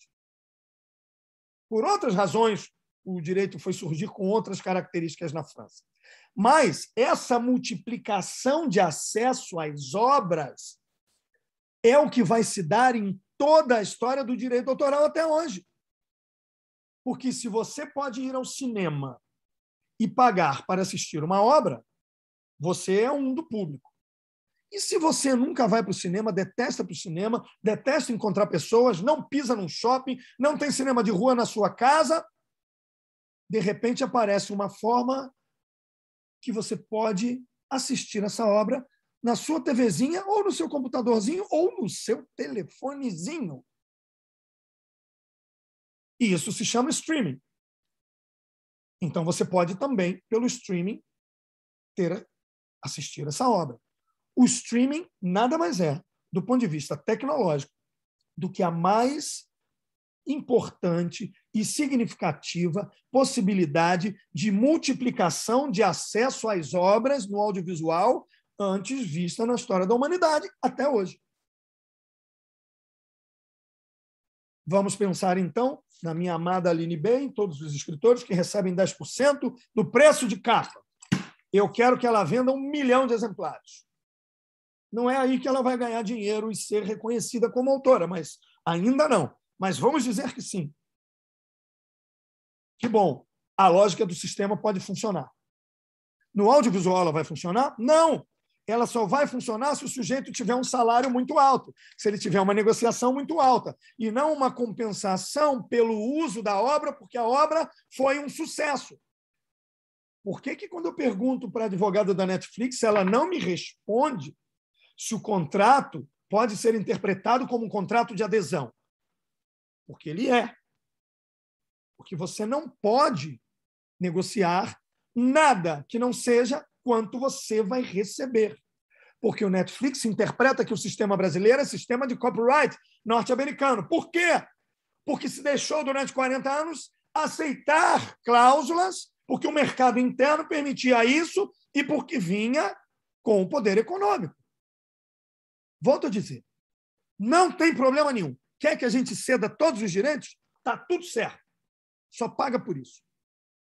Por outras razões, o direito foi surgir com outras características na França. Mas essa multiplicação de acesso às obras é o que vai se dar em toda a história do direito autoral até hoje. Porque se você pode ir ao cinema e pagar para assistir uma obra, você é um do público. E se você nunca vai para o cinema, detesta para o cinema, detesta encontrar pessoas, não pisa num shopping, não tem cinema de rua na sua casa, de repente aparece uma forma que você pode assistir essa obra na sua TVzinha, ou no seu computadorzinho, ou no seu telefonezinho. E isso se chama streaming. Então, você pode também, pelo streaming, assistir essa obra. O streaming nada mais é, do ponto de vista tecnológico, do que a mais importante e significativa possibilidade de multiplicação de acesso às obras no audiovisual antes vista na história da humanidade até hoje. Vamos pensar, então, na minha amada Aline Bem, todos os escritores que recebem 10% do preço de capa. Eu quero que ela venda 1 milhão de exemplares. Não é aí que ela vai ganhar dinheiro e ser reconhecida como autora, mas ainda não. Mas vamos dizer que sim. Que bom, a lógica do sistema pode funcionar. No audiovisual ela vai funcionar? Não! Ela só vai funcionar se o sujeito tiver um salário muito alto, se ele tiver uma negociação muito alta, e não uma compensação pelo uso da obra, porque a obra foi um sucesso. Por que quando eu pergunto para a advogada da Netflix, ela não me responde se o contrato pode ser interpretado como um contrato de adesão? Porque ele é. Porque você não pode negociar nada que não seja quanto você vai receber. Porque o Netflix interpreta que o sistema brasileiro é sistema de copyright norte-americano. Por quê? Porque se deixou durante 40 anos aceitar cláusulas, porque o mercado interno permitia isso e porque vinha com o poder econômico. Volto a dizer, não tem problema nenhum. Quer que a gente ceda todos os direitos? Está tudo certo. Só paga por isso.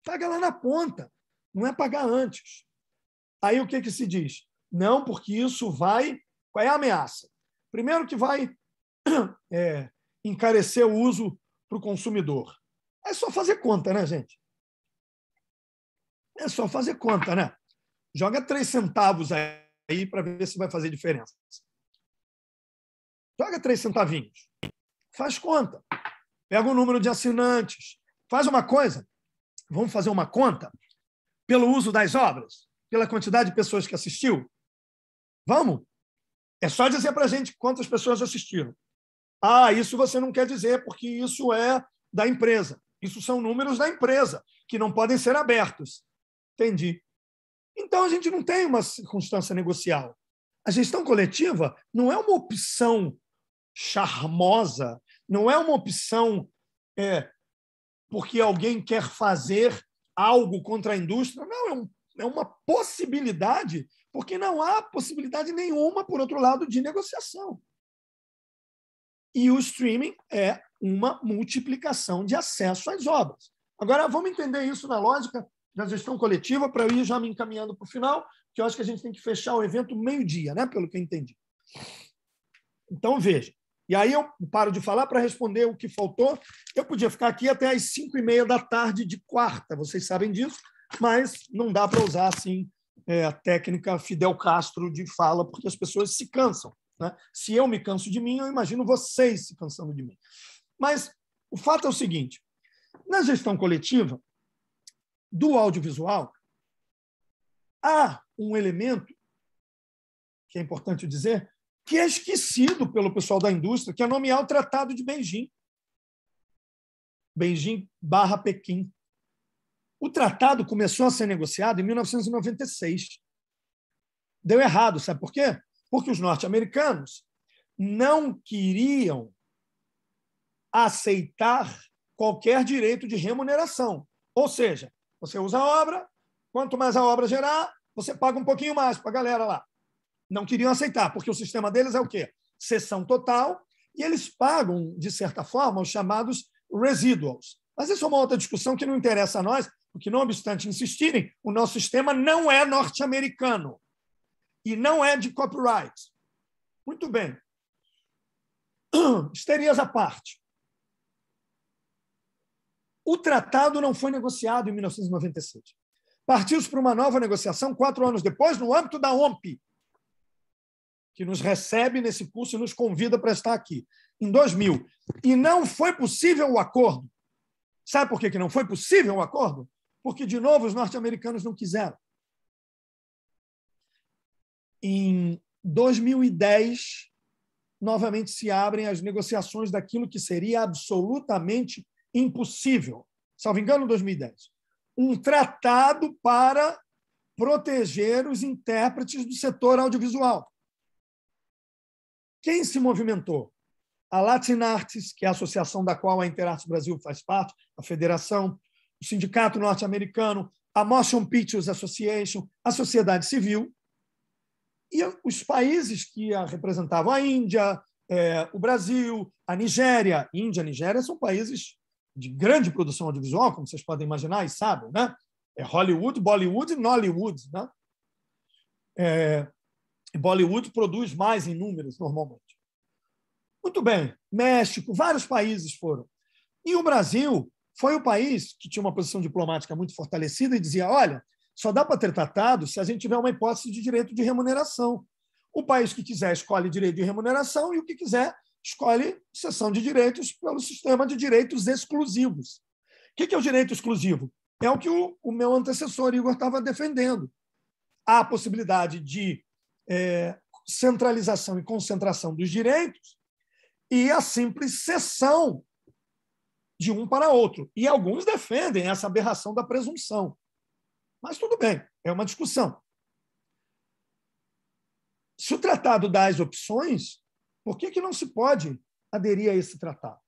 Paga lá na ponta, não é pagar antes. Aí o que se diz? Não, porque isso vai... Qual é a ameaça? Primeiro que vai encarecer o uso para o consumidor. É só fazer conta, né, gente? É só fazer conta, né? Joga 3 centavos aí para ver se vai fazer diferença. Joga 3 centavinhos. Faz conta. Pega o número de assinantes. Faz uma coisa. Vamos fazer uma conta pelo uso das obras, pela quantidade de pessoas que assistiu? Vamos? É só dizer para a gente quantas pessoas assistiram. Ah, isso você não quer dizer, porque isso é da empresa. Isso são números da empresa, que não podem ser abertos. Entendi. Então, a gente não tem uma circunstância negocial. A gestão coletiva não é uma opção charmosa, não é uma opção porque alguém quer fazer algo contra a indústria. Não, é uma possibilidade, porque não há possibilidade nenhuma, por outro lado, de negociação. E o streaming é uma multiplicação de acesso às obras. Agora, vamos entender isso na lógica da gestão coletiva, para eu ir já me encaminhando para o final, que eu acho que a gente tem que fechar o evento meio-dia, né? Pelo que eu entendi. Então, veja. E aí eu paro de falar para responder o que faltou. Eu podia ficar aqui até às 5h30 da tarde de quarta, vocês sabem disso, mas não dá para usar assim a técnica Fidel Castro de fala, porque as pessoas se cansam. Né? Se eu me canso de mim, eu imagino vocês se cansando de mim. Mas o fato é o seguinte: na gestão coletiva do audiovisual, há um elemento que é importante dizer, que é esquecido pelo pessoal da indústria, que é nomear o Tratado de Beijing. Beijing/Pequim. O tratado começou a ser negociado em 1996. Deu errado, sabe por quê? Porque os norte-americanos não queriam aceitar qualquer direito de remuneração. Ou seja, você usa a obra, quanto mais a obra gerar, você paga um pouquinho mais para a galera lá. Não queriam aceitar, porque o sistema deles é o quê? Cessão total, e eles pagam, de certa forma, os chamados residuals. Mas isso é uma outra discussão que não interessa a nós, porque, não obstante insistirem, o nosso sistema não é norte-americano e não é de copyright. Muito bem. Histerias à parte. O tratado não foi negociado em 1996. Partiu-se para uma nova negociação 4 anos depois, no âmbito da OMP, que nos recebe nesse curso e nos convida para estar aqui, em 2000. E não foi possível o acordo. Sabe por que não foi possível o acordo? Porque, de novo, os norte-americanos não quiseram. Em 2010, novamente se abrem as negociações daquilo que seria absolutamente impossível. Salvo engano, 2010. Um tratado para proteger os intérpretes do setor audiovisual. Quem se movimentou? A Latin Arts, que é a associação da qual a Interarte Brasil faz parte, a federação, o Sindicato Norte-Americano, a Motion Pictures Association, a sociedade civil, e os países que a representavam, a Índia, o Brasil, a Nigéria. Índia e Nigéria são países de grande produção audiovisual, como vocês podem imaginar e sabem, né? Hollywood, Bollywood e Nollywood. Né? Bollywood produz mais em números, normalmente. Muito bem. México, vários países foram. E o Brasil foi o país que tinha uma posição diplomática muito fortalecida e dizia, olha, só dá para ter tratado se a gente tiver uma hipótese de direito de remuneração. O país que quiser escolhe direito de remuneração e o que quiser escolhe cessão de direitos pelo sistema de direitos exclusivos. O que é o direito exclusivo? É o que o meu antecessor, Igor, estava defendendo. Há a possibilidade de centralização e concentração dos direitos e a simples cessão de um para outro. E alguns defendem essa aberração da presunção. Mas tudo bem, é uma discussão. Se o tratado dá as opções, por que não se pode aderir a esse tratado?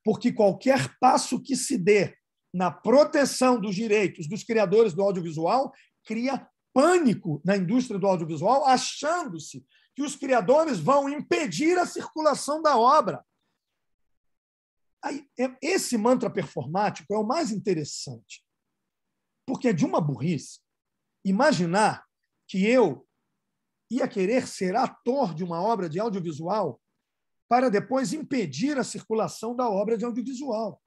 Porque qualquer passo que se dê na proteção dos direitos dos criadores do audiovisual cria pânico na indústria do audiovisual, achando-se que os criadores vão impedir a circulação da obra. Esse mantra performático é o mais interessante, porque é de uma burrice imaginar que eu ia querer ser ator de uma obra de audiovisual para depois impedir a circulação da obra de audiovisual.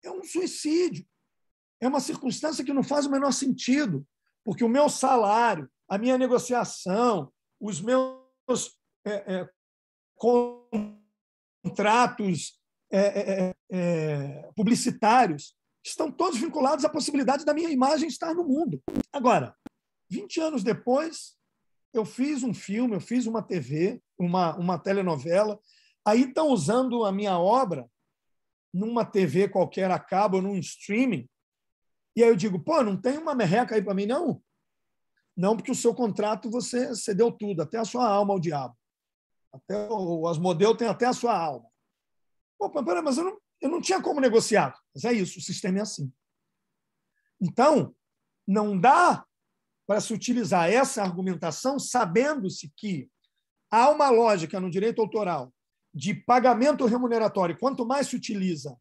É um suicídio. É uma circunstância que não faz o menor sentido, porque o meu salário, a minha negociação, os meus contratos publicitários estão todos vinculados à possibilidade da minha imagem estar no mundo. Agora, 20 anos depois, eu fiz um filme, eu fiz uma TV, uma telenovela, aí estão usando a minha obra numa TV qualquer a cabo, num streaming, e aí eu digo, pô, não tem uma merreca aí para mim, não? Não porque o seu contrato você cedeu tudo, até a sua alma ao diabo. Até o Asmodeu tem até a sua alma. Pô, peraí, mas eu não tinha como negociar. Mas é isso, o sistema é assim. Então, não dá para se utilizar essa argumentação sabendo-se que há uma lógica no direito autoral de pagamento remuneratório. Quanto mais se utiliza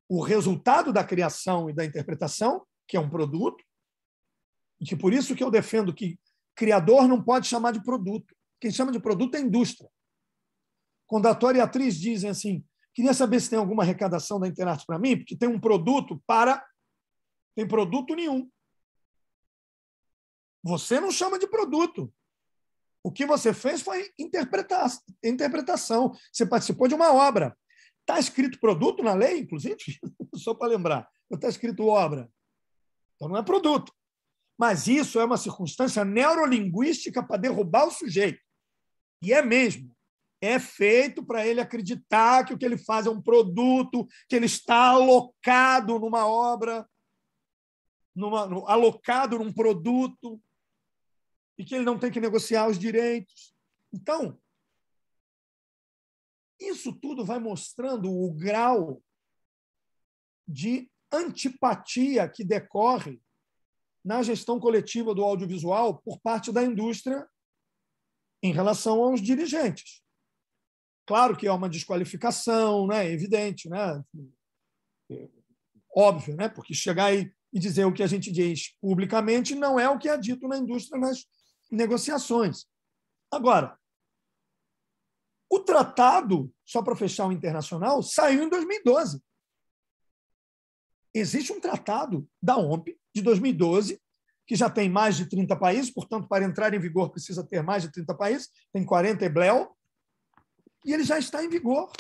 o resultado da criação e da interpretação, que é um produto, e que por isso que eu defendo que criador não pode chamar de produto. Quem chama de produto é a indústria. Quando a ator e a atriz dizem assim, queria saber se tem alguma arrecadação da Interarte para mim, porque tem um produto para... Tem produto nenhum. Você não chama de produto. O que você fez foi interpretação. Você participou de uma obra. Está escrito produto na lei, inclusive? Só para lembrar. Está escrito obra. Então não é produto. Mas isso é uma circunstância neurolinguística para derrubar o sujeito. E é mesmo. É feito para ele acreditar que o que ele faz é um produto, que ele está alocado numa obra, alocado num produto, e que ele não tem que negociar os direitos. Então, isso tudo vai mostrando o grau de antipatia que decorre na gestão coletiva do audiovisual por parte da indústria em relação aos dirigentes. Claro que é uma desqualificação, né? É evidente, né? Óbvio, né? Porque chegar e dizer o que a gente diz publicamente não é o que é dito na indústria nas negociações. Agora, o tratado, só para fechar o internacional, saiu em 2012. Existe um tratado da OMP de 2012, que já tem mais de 30 países, portanto, para entrar em vigor precisa ter mais de 30 países, tem 40 e bleu, e ele já está em vigor.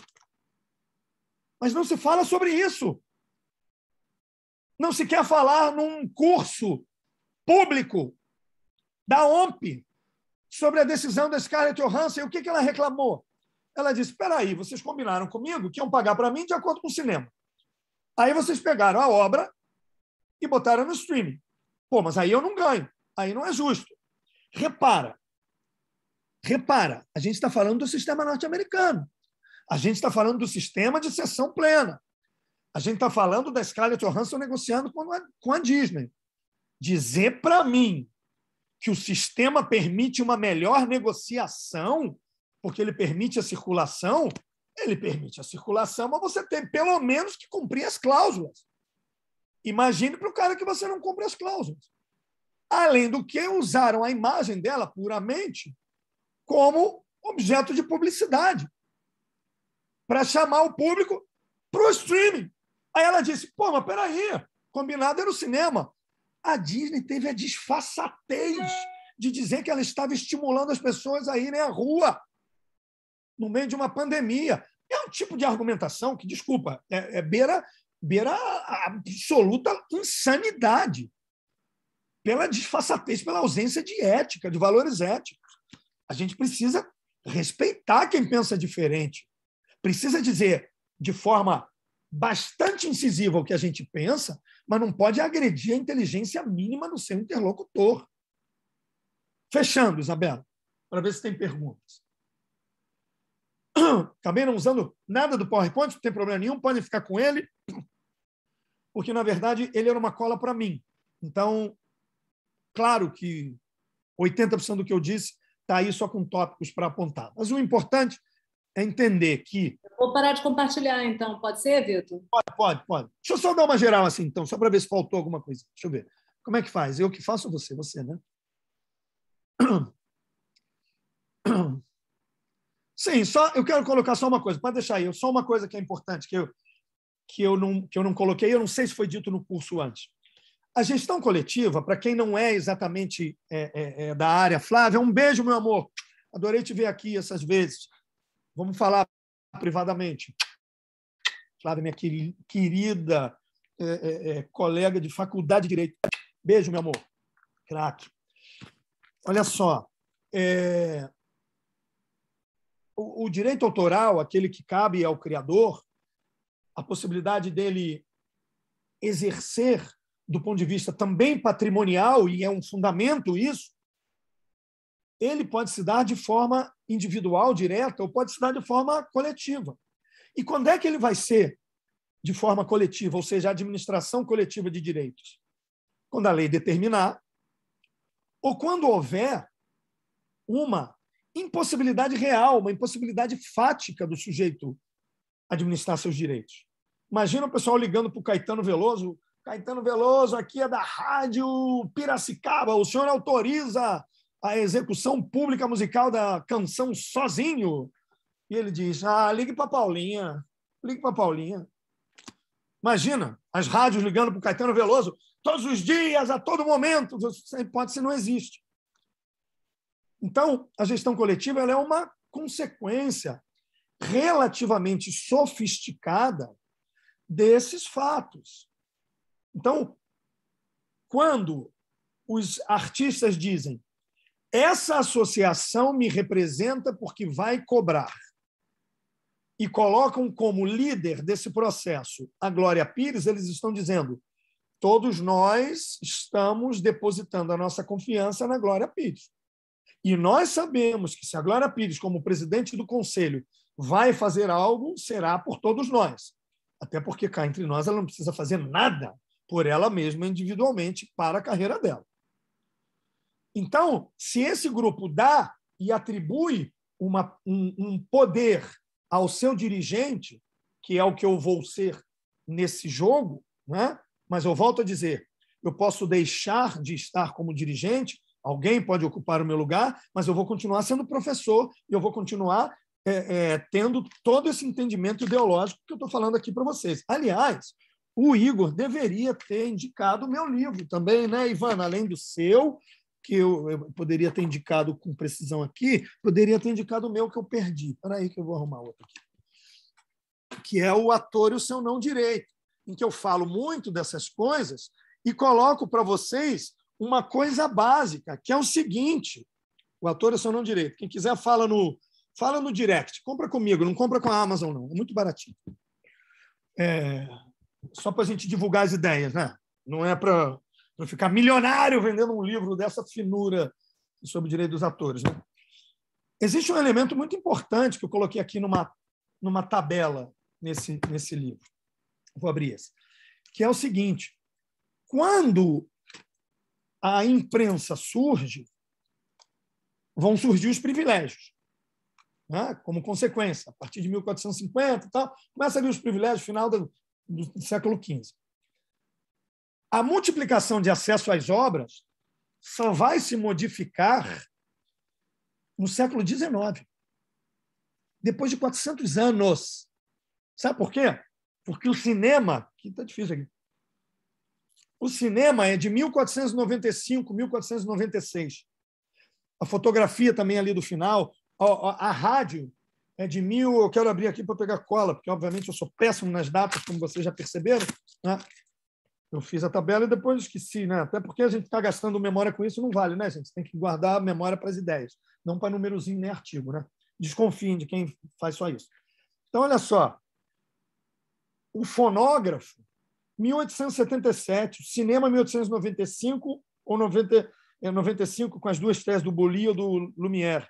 Mas não se fala sobre isso. Não se quer falar num curso público da OMP sobre a decisão da Scarlett Johansson. E o que ela reclamou? Ela disse, espera aí, vocês combinaram comigo que iam pagar para mim de acordo com o cinema. Aí vocês pegaram a obra e botaram no streaming. Pô, mas aí eu não ganho. Aí não é justo. Repara, a gente está falando do sistema norte-americano. A gente está falando do sistema de cessão plena. A gente está falando da Scarlett Johansson negociando com a Disney. Dizer para mim que o sistema permite uma melhor negociação, porque ele permite a circulação, ele permite a circulação, mas você tem pelo menos que cumprir as cláusulas. Imagine para o cara que você não cumpre as cláusulas. Além do que, usaram a imagem dela puramente como objeto de publicidade para chamar o público para o streaming. Aí ela disse, pô, mas peraí, combinado era o cinema. A Disney teve a disfarçatez de dizer que ela estava estimulando as pessoas a irem à rua no meio de uma pandemia. É um tipo de argumentação que, desculpa, beira a absoluta insanidade pela disfarçatez, pela ausência de ética, de valores éticos. A gente precisa respeitar quem pensa diferente. Precisa dizer de forma bastante incisiva o que a gente pensa, mas não pode agredir a inteligência mínima do seu interlocutor. Fechando, Isabela, para ver se tem perguntas. Acabei não usando nada do PowerPoint, não tem problema nenhum, podem ficar com ele, porque, na verdade, ele era uma cola para mim. Então, claro que 80% do que eu disse está aí só com tópicos para apontar. Mas o importante é entender que... Vou parar de compartilhar, então. Pode ser, Vitor? Pode. Deixa eu só dar uma geral assim, então, só para ver se faltou alguma coisa. Deixa eu ver. Como é que faz? Eu que faço ou você? Você, né? Sim, eu quero colocar só uma coisa. Pode deixar aí. Só uma coisa que é importante, que eu não coloquei, eu não sei se foi dito no curso antes. A gestão coletiva, para quem não é exatamente da área, Flávia, um beijo, meu amor. Adorei te ver aqui essas vezes. Vamos falar privadamente. Flávia, minha querida colega de faculdade de Direito. Beijo, meu amor. Craque. Olha só. O direito autoral, aquele que cabe ao criador, a possibilidade dele exercer do ponto de vista também patrimonial, e é um fundamento isso, ele pode se dar de forma individual, direta, ou pode se dar de forma coletiva. E quando é que ele vai ser de forma coletiva, ou seja, a administração coletiva de direitos? Quando a lei determinar, ou quando houver uma impossibilidade real, uma impossibilidade fática do sujeito administrar seus direitos. Imagina o pessoal ligando para o Caetano Veloso. Caetano Veloso, aqui é da Rádio Piracicaba, o senhor autoriza a execução pública musical da canção Sozinho? E ele diz, ligue para a Paulinha, ligue para a Paulinha. Imagina, as rádios ligando para o Caetano Veloso todos os dias, a todo momento. Essa hipótese não existe. Então, a gestão coletiva ela é uma consequência relativamente sofisticada desses fatos. Então, quando os artistas dizem essa associação me representa porque vai cobrar, e colocam como líder desse processo a Glória Pires, eles estão dizendo todos nós estamos depositando a nossa confiança na Glória Pires. E nós sabemos que se a Glória Pires, como presidente do Conselho, vai fazer algo, será por todos nós. Até porque cá entre nós ela não precisa fazer nada por ela mesma individualmente para a carreira dela. Então, se esse grupo dá e atribui um poder ao seu dirigente, que é o que eu vou ser nesse jogo, né? Mas eu volto a dizer, eu posso deixar de estar como dirigente, alguém pode ocupar o meu lugar, mas eu vou continuar sendo professor e eu vou continuar tendo todo esse entendimento ideológico que eu estou falando aqui para vocês. Aliás, o Igor deveria ter indicado o meu livro também, né, Ivana? Além do seu, que eu poderia ter indicado com precisão aqui, poderia ter indicado o meu que eu perdi. Espera aí que eu vou arrumar outro aqui. Que é O Ator e o Seu Não Direito, em que eu falo muito dessas coisas e coloco para vocês uma coisa básica, que é o seguinte: O Ator e o Seu Não Direito. Quem quiser, fala no direct. Compra comigo, não compra com a Amazon, não. É muito baratinho. Só para a gente divulgar as ideias, né? Não é para ficar milionário vendendo um livro dessa finura sobre o direito dos atores, né? Existe um elemento muito importante que eu coloquei aqui numa tabela nesse livro. Vou abrir esse. Que é o seguinte: quando a imprensa surge, vão surgir os privilégios, né? Como consequência. A partir de 1450 e tal, começa ali os privilégios, final do século XV. A multiplicação de acesso às obras só vai se modificar no século XIX, depois de 400 anos. Sabe por quê? Porque o cinema... Aqui está difícil aqui. O cinema é de 1495, 1496. A fotografia também ali do final. A rádio é de 1000... Eu quero abrir aqui para pegar cola, porque, obviamente, eu sou péssimo nas datas, como vocês já perceberam, né? Eu fiz a tabela e depois esqueci, né? Até porque a gente está gastando memória com isso, não vale, né, gente? Tem que guardar a memória para as ideias, não para númerozinho nem artigo, né? Desconfiem de quem faz só isso. Então, olha só. O fonógrafo, 1877, o cinema, 1895 ou 95, com as duas teses do Boully ou do Lumière.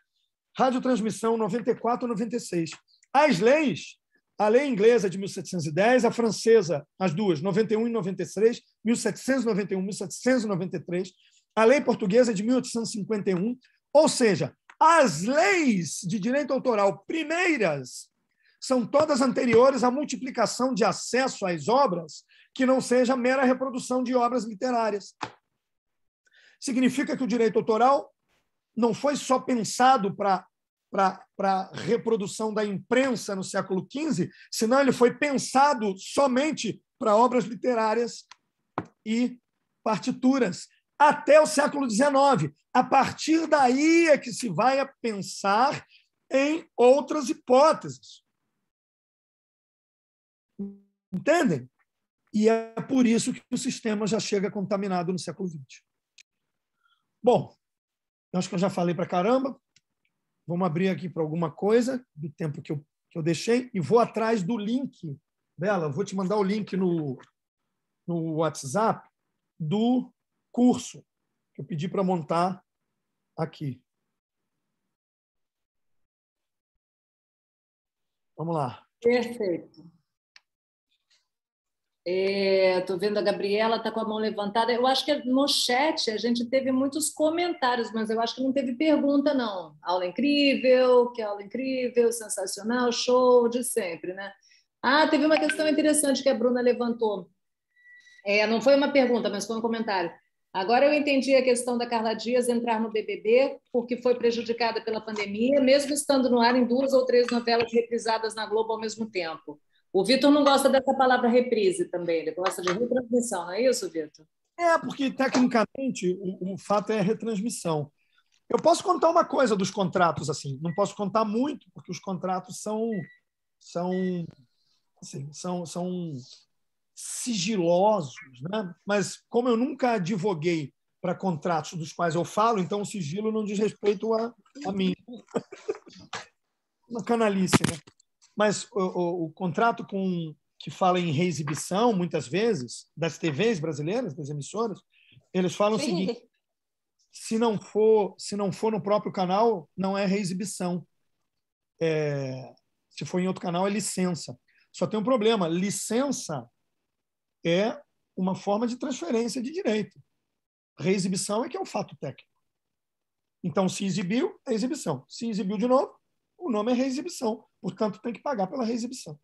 Radiotransmissão, 94 ou 96. As leis, a lei inglesa de 1710, a francesa, as duas, 91 e 93, 1791 e 1793, a lei portuguesa de 1851, ou seja, as leis de direito autoral primeiras são todas anteriores à multiplicação de acesso às obras que não seja mera reprodução de obras literárias. Significa que o direito autoral não foi só pensado para a reprodução da imprensa no século XV, senão ele foi pensado somente para obras literárias e partituras, até o século XIX. A partir daí é que se vai a pensar em outras hipóteses. Entendem? E é por isso que o sistema já chega contaminado no século XX. Bom, eu acho que eu já falei para caramba. Vamos abrir aqui para alguma coisa do tempo que eu deixei e vou atrás do link. Bela, vou te mandar o link no WhatsApp do curso que eu pedi para montar aqui. Vamos lá. Perfeito. Estou vendo a Gabriela, está com a mão levantada. Eu acho que no chat a gente teve muitos comentários, mas eu acho que não teve pergunta, não. Aula incrível, que aula incrível, sensacional, show de sempre, né? Ah, teve uma questão interessante que a Bruna levantou. Não foi uma pergunta, mas foi um comentário. Agora eu entendi a questão da Carla Dias entrar no BBB porque foi prejudicada pela pandemia, mesmo estando no ar em 2 ou 3 novelas reprisadas na Globo ao mesmo tempo. O Vitor não gosta dessa palavra reprise também, ele gosta de retransmissão, não é isso, Vitor? Porque tecnicamente o fato é a retransmissão. Eu posso contar uma coisa dos contratos, assim, não posso contar muito, porque os contratos são, assim, são sigilosos, né? Mas como eu nunca advoguei para contratos dos quais eu falo, então o sigilo não diz respeito a mim. Uma canalice, né? Mas o contrato que fala em reexibição, muitas vezes, das TVs brasileiras, das emissoras, eles falam o seguinte: se não for no próprio canal, não é reexibição. Se for em outro canal, é licença. Só tem um problema: licença é uma forma de transferência de direito. Reexibição é que é um fato técnico. Então, se exibiu, é exibição. Se exibiu de novo, o nome é reexibição. Portanto, tem que pagar pela reexibição.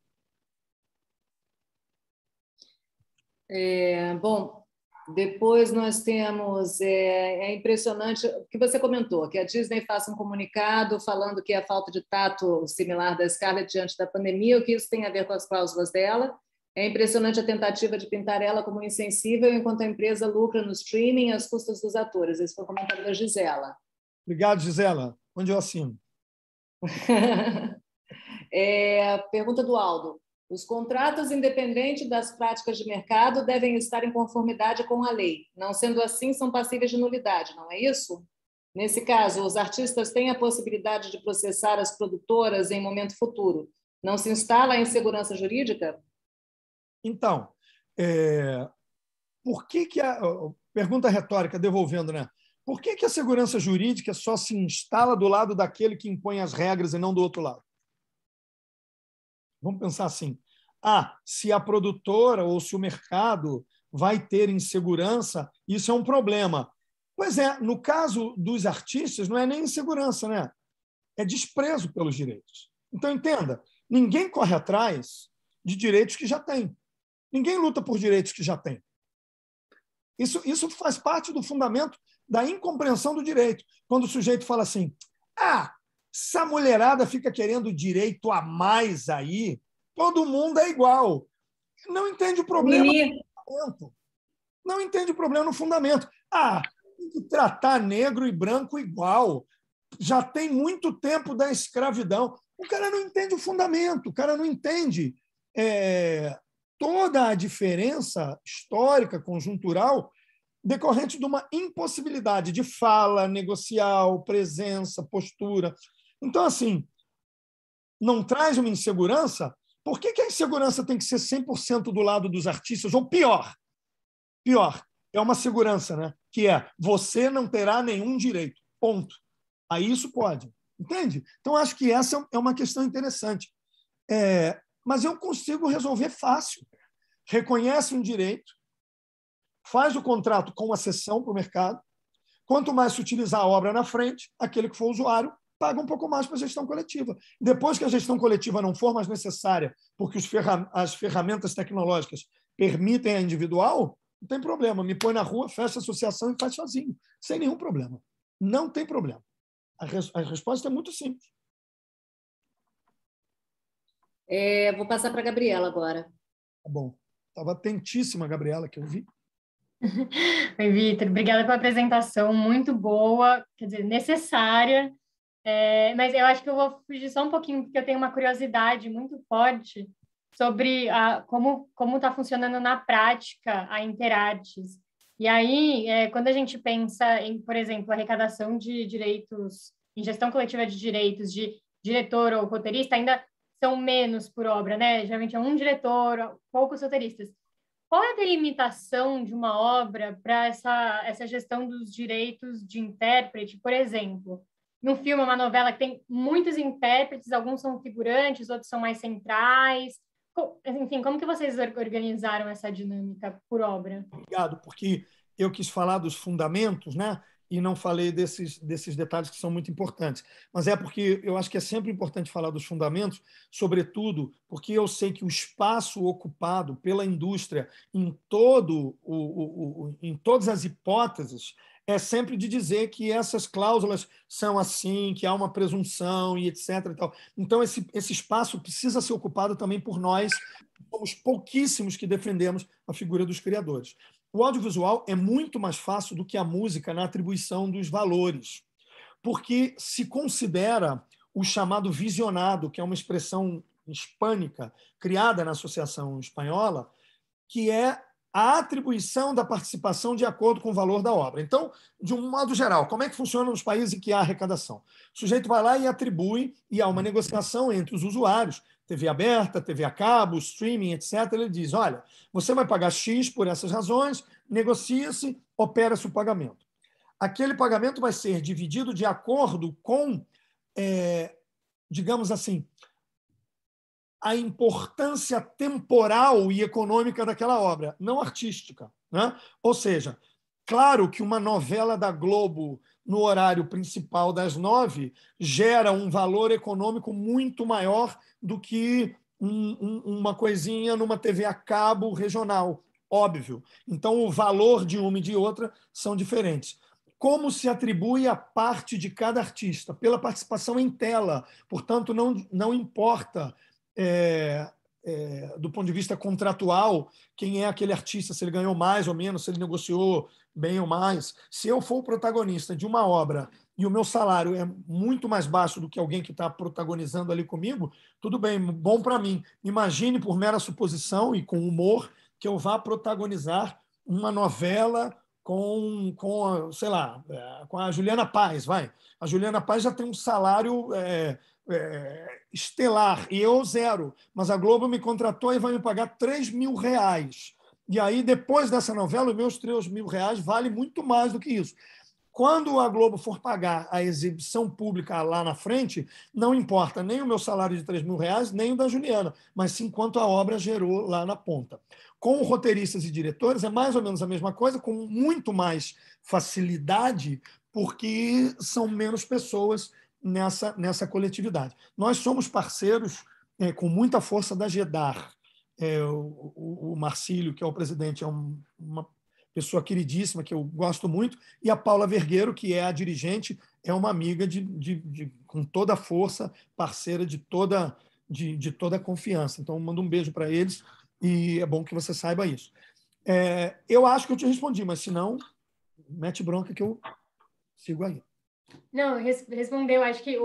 Bom, depois nós temos, impressionante o que você comentou, que a Disney faça um comunicado falando que a falta de tato similar da Scarlett diante da pandemia, o que isso tem a ver com as cláusulas dela. É impressionante a tentativa de pintar ela como insensível, enquanto a empresa lucra no streaming às custas dos atores. Esse foi o comentário da Gisela. Obrigado, Gisela. Onde eu assino? Pergunta do Aldo. Os contratos, independente das práticas de mercado, devem estar em conformidade com a lei. Não sendo assim, são passíveis de nulidade, não é isso? Nesse caso, os artistas têm a possibilidade de processar as produtoras em momento futuro. Não se instala a insegurança jurídica? Então, por que a pergunta retórica, devolvendo, né? Por que a segurança jurídica só se instala do lado daquele que impõe as regras e não do outro lado? Vamos pensar assim: se a produtora ou se o mercado vai ter insegurança, isso é um problema. Pois é, no caso dos artistas, não é nem insegurança, né? É desprezo pelos direitos. Então, entenda, ninguém corre atrás de direitos que já tem. Ninguém luta por direitos que já tem. Isso faz parte do fundamento da incompreensão do direito. Quando o sujeito fala assim: essa mulherada fica querendo direito a mais aí, todo mundo é igual. Não entende o problema no fundamento. Não entende o problema no fundamento. Tem que tratar negro e branco igual. Já tem muito tempo da escravidão. O cara não entende o fundamento, o cara não entende toda a diferença histórica, conjuntural, decorrente de uma impossibilidade de fala, negocial, presença, postura. Então, assim, não traz uma insegurança? Por que a insegurança tem que ser 100% do lado dos artistas? Ou pior, é uma segurança, né? Que é: você não terá nenhum direito, ponto. Aí isso pode, entende? Então, acho que essa é uma questão interessante. Mas eu consigo resolver fácil. Reconhece um direito, faz o contrato com a cessão para o mercado. Quanto mais se utilizar a obra na frente, aquele que for usuário paga um pouco mais para a gestão coletiva. Depois que a gestão coletiva não for mais necessária, porque as ferramentas tecnológicas permitem a individual, não tem problema. Me põe na rua, fecha a associação e faz sozinho, sem nenhum problema. Não tem problema. A resposta é muito simples. Vou passar para a Gabriela agora. Tá bom. Estava atentíssima, Gabriela, que eu vi. Oi, Vitor. Obrigada pela apresentação, muito boa, quer dizer, necessária. Mas eu acho que eu vou fugir só um pouquinho, porque eu tenho uma curiosidade muito forte sobre como está funcionando na prática a Interartes. E aí, quando a gente pensa em, por exemplo, arrecadação de direitos, em gestão coletiva de direitos de diretor ou roteirista, ainda são menos por obra, né? Geralmente é um diretor, poucos roteiristas. Qual é a delimitação de uma obra para essa gestão dos direitos de intérprete, por exemplo? num filme, uma novela que tem muitos intérpretes, alguns são figurantes, outros são mais centrais. Enfim, como que vocês organizaram essa dinâmica por obra? Obrigado, porque eu quis falar dos fundamentos, né? E não falei desses detalhes que são muito importantes. Mas é porque eu acho que é sempre importante falar dos fundamentos, sobretudo porque eu sei que o espaço ocupado pela indústria em em todas as hipóteses é sempre de dizer que essas cláusulas são assim, que há uma presunção e etc. E tal. Então, esse espaço precisa ser ocupado também por nós, somos pouquíssimos que defendemos a figura dos criadores. O audiovisual é muito mais fácil do que a música na atribuição dos valores, porque se considera o chamado visionado, que é uma expressão hispânica criada na Associação Espanhola, que é a atribuição da participação de acordo com o valor da obra. Então, de um modo geral, como é que funciona nos países em que há arrecadação? O sujeito vai lá e atribui, e há uma negociação entre os usuários, TV aberta, TV a cabo, streaming, etc. Ele diz, olha, você vai pagar X por essas razões, negocia-se, opera-se o pagamento. Aquele pagamento vai ser dividido de acordo com, digamos assim, a importância temporal e econômica daquela obra, não artística, né? Ou seja, claro que uma novela da Globo no horário principal das 9 gera um valor econômico muito maior do que uma coisinha numa TV a cabo regional, óbvio. Então, o valor de uma e de outra são diferentes. Como se atribui a parte de cada artista? Pela participação em tela. Portanto, não importa, do ponto de vista contratual, quem é aquele artista, se ele ganhou mais ou menos, se ele negociou bem ou mais. Se eu for o protagonista de uma obra e o meu salário é muito mais baixo do que alguém que está protagonizando ali comigo, tudo bem, bom para mim. Imagine, por mera suposição e com humor, que eu vá protagonizar uma novela sei lá, com a Juliana Paz, vai. A Juliana Paz já tem um salário estelar, e eu zero. Mas a Globo me contratou e vai me pagar R$3.000. E aí, depois dessa novela, os meus R$3.000 vale muito mais do que isso. Quando a Globo for pagar a exibição pública lá na frente, não importa nem o meu salário de R$3.000, nem o da Juliana, mas sim quanto a obra gerou lá na ponta. Com roteiristas e diretores é mais ou menos a mesma coisa, com muito mais facilidade, porque são menos pessoas nessa coletividade. Nós somos parceiros com muita força da GEDAR. O Marcílio, que é o presidente, é uma pessoa queridíssima, que eu gosto muito, e a Paula Vergueiro, que é a dirigente, é uma amiga com toda a força, parceira de toda a confiança. Então, mando um beijo para eles, e é bom que você saiba isso. Eu acho que eu te respondi, mas se não, mete bronca que eu sigo aí. Não, respondeu. Acho que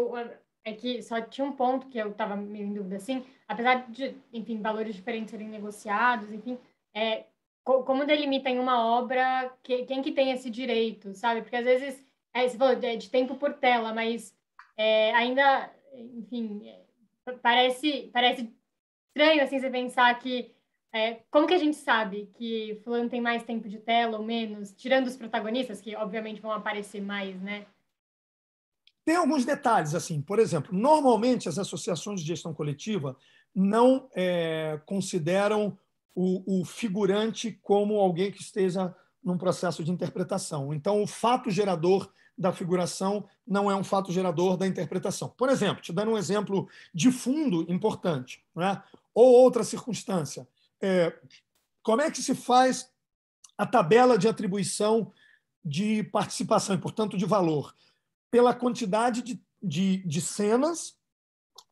é que só tinha um ponto que eu estava meio em dúvida, assim, apesar de, enfim, valores diferentes serem negociados, enfim, como delimita em uma obra quem que tem esse direito, sabe? Porque às vezes, você falou de tempo por tela, mas ainda, enfim, parece estranho, assim, você pensar que como que a gente sabe que fulano tem mais tempo de tela ou menos, tirando os protagonistas, que obviamente vão aparecer mais, né? Tem alguns detalhes, assim, por exemplo, normalmente as associações de gestão coletiva não consideram o figurante como alguém que esteja num processo de interpretação. Então, o fato gerador da figuração não é um fato gerador da interpretação. Por exemplo, te dando um exemplo de fundo importante, né? Ou outra circunstância. Como é que se faz a tabela de atribuição de participação e, portanto, de valor? Pela quantidade de cenas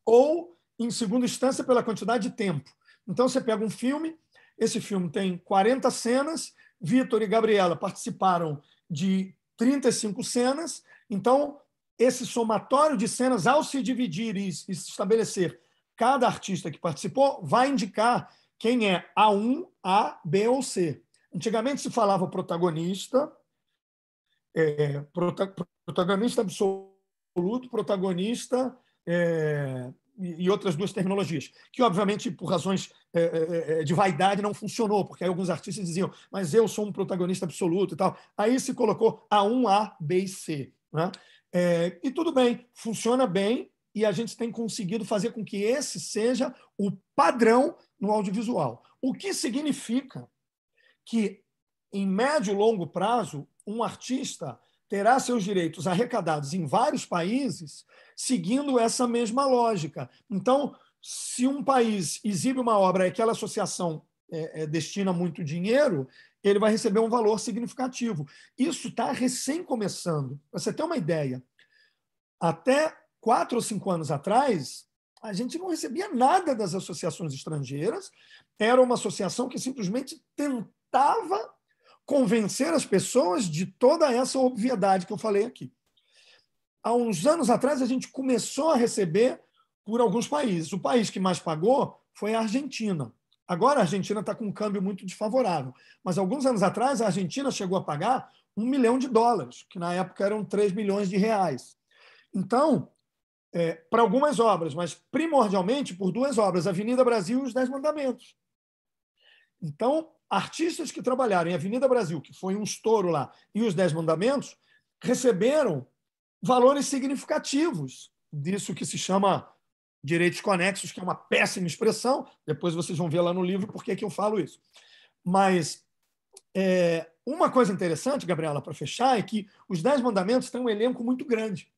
ou, em segunda instância, pela quantidade de tempo. Então, você pega um filme, esse filme tem 40 cenas, Vitor e Gabriela participaram de 35 cenas, então, esse somatório de cenas, ao se dividir e se estabelecer cada artista que participou, vai indicar quem é A1, A, B ou C. Antigamente se falava protagonista, protagonista absoluto, protagonista e outras duas terminologias, que, obviamente, por razões de vaidade, não funcionou, porque aí alguns artistas diziam, mas eu sou um protagonista absoluto e tal. Aí se colocou A1, A, B e C. Né? E tudo bem, funciona bem, e a gente tem conseguido fazer com que esse seja o padrão no audiovisual. O que significa que, em médio e longo prazo, um artista terá seus direitos arrecadados em vários países seguindo essa mesma lógica. Então, se um país exibe uma obra e aquela associação destina muito dinheiro, ele vai receber um valor significativo. Isso está recém começando. Para você ter uma ideia, até 4 ou 5 anos atrás, a gente não recebia nada das associações estrangeiras. Era uma associação que simplesmente tentava convencer as pessoas de toda essa obviedade que eu falei aqui. Há uns anos atrás, a gente começou a receber por alguns países. O país que mais pagou foi a Argentina. Agora a Argentina está com um câmbio muito desfavorável, mas alguns anos atrás a Argentina chegou a pagar $1 milhão, que na época eram 3 milhões de reais. Então, para algumas obras, mas primordialmente por 2 obras, Avenida Brasil e Os 10 Mandamentos. Então, artistas que trabalharam em Avenida Brasil, que foi um estouro lá, e Os 10 Mandamentos, receberam valores significativos disso que se chama direitos conexos, que é uma péssima expressão. Depois vocês vão ver lá no livro por que eu falo isso. Mas uma coisa interessante, Gabriela, para fechar, é que Os 10 Mandamentos têm um elenco muito grande.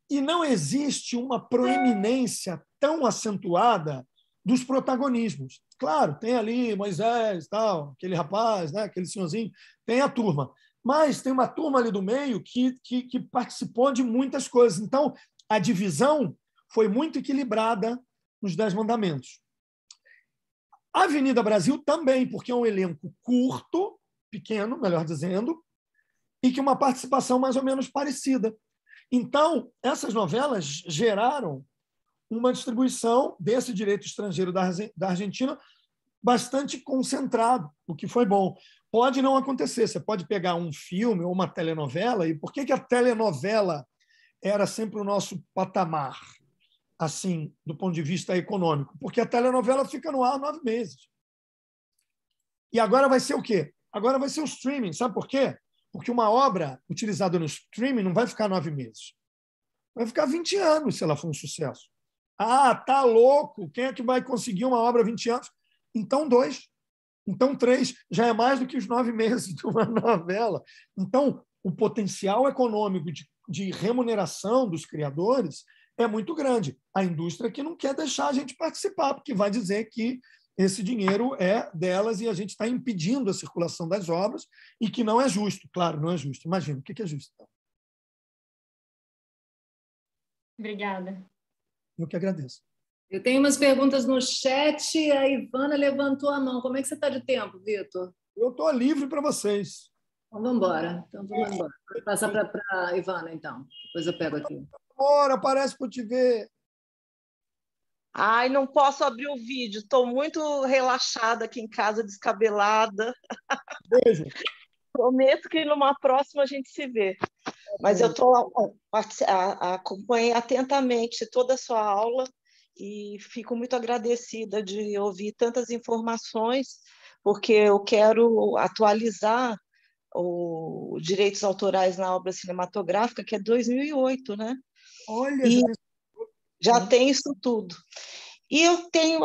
E não existe uma proeminência tão acentuada dos protagonismos. Claro, tem ali Moisés, tal, aquele rapaz, né, aquele senhorzinho, tem a turma. Mas tem uma turma ali do meio que participou de muitas coisas. Então, a divisão foi muito equilibrada nos 10 Mandamentos. A Avenida Brasil também, porque é um elenco curto, pequeno, melhor dizendo, e que uma participação mais ou menos parecida. Então, essas novelas geraram uma distribuição desse direito estrangeiro da Argentina bastante concentrado, o que foi bom. Pode não acontecer, você pode pegar um filme ou uma telenovela, e por que a telenovela era sempre o nosso patamar, assim, do ponto de vista econômico? Porque a telenovela fica no ar 9 meses. E agora vai ser o quê? Agora vai ser o streaming. Sabe por quê? Porque uma obra utilizada no streaming não vai ficar 9 meses. Vai ficar 20 anos se ela for um sucesso. Ah, tá louco! Quem é que vai conseguir uma obra 20 anos? Então, 2. Então, 3. Já é mais do que os 9 meses de uma novela. Então, o potencial econômico de remuneração dos criadores é muito grande. A indústria que não quer deixar a gente participar, porque vai dizer que esse dinheiro é delas e a gente está impedindo a circulação das obras e que não é justo. Claro, não é justo. Imagina, o que é justo? Obrigada. Eu que agradeço. Eu tenho umas perguntas no chat, a Ivana levantou a mão. Como é que você está de tempo, Vitor? Eu estou livre para vocês. Então, vamos embora. Vou passar para a Ivana, então. Depois eu pego aqui. Bora, aparece para eu te ver. Ai, não posso abrir o vídeo. Estou muito relaxada aqui em casa, descabelada. Beijo. Prometo que numa próxima a gente se vê. Mas eu acompanhei atentamente toda a sua aula e fico muito agradecida de ouvir tantas informações, porque eu quero atualizar os direitos autorais na obra cinematográfica, que é 2008, né? Olha, e já tem isso tudo. E eu tenho,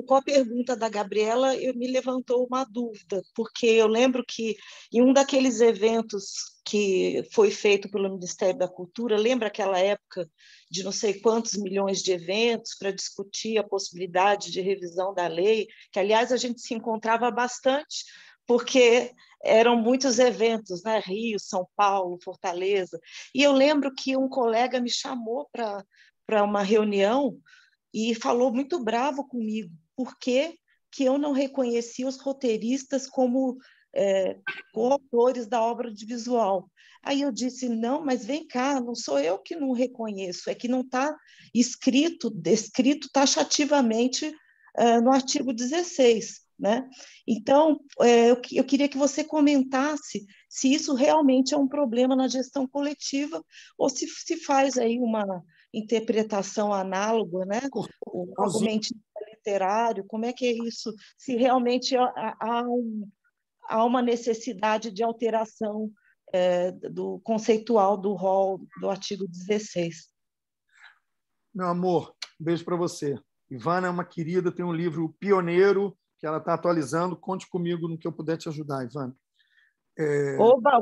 com a pergunta da Gabriela, me levantou uma dúvida, porque eu lembro que em um daqueles eventos que foi feito pelo Ministério da Cultura, lembra aquela época de não sei quantos milhões de eventos para discutir a possibilidade de revisão da lei, que, aliás, a gente se encontrava bastante, porque eram muitos eventos, né? Rio, São Paulo, Fortaleza. E eu lembro que um colega me chamou para uma reunião e falou muito bravo comigo, porque que eu não reconhecia os roteiristas como coautores da obra audiovisual. Aí eu disse, não, mas vem cá, não sou eu que não reconheço, é que não está descrito taxativamente no artigo 16. Né? Então, eu queria que você comentasse se isso realmente é um problema na gestão coletiva ou se faz aí uma interpretação análoga, né? O argumento literário, como é que é isso? Se realmente há uma necessidade de alteração do conceitual do rol do artigo 16. Meu amor, um beijo para você. Ivana é uma querida, tem um livro pioneiro que ela está atualizando. Conte comigo no que eu puder te ajudar, Ivana. Oba,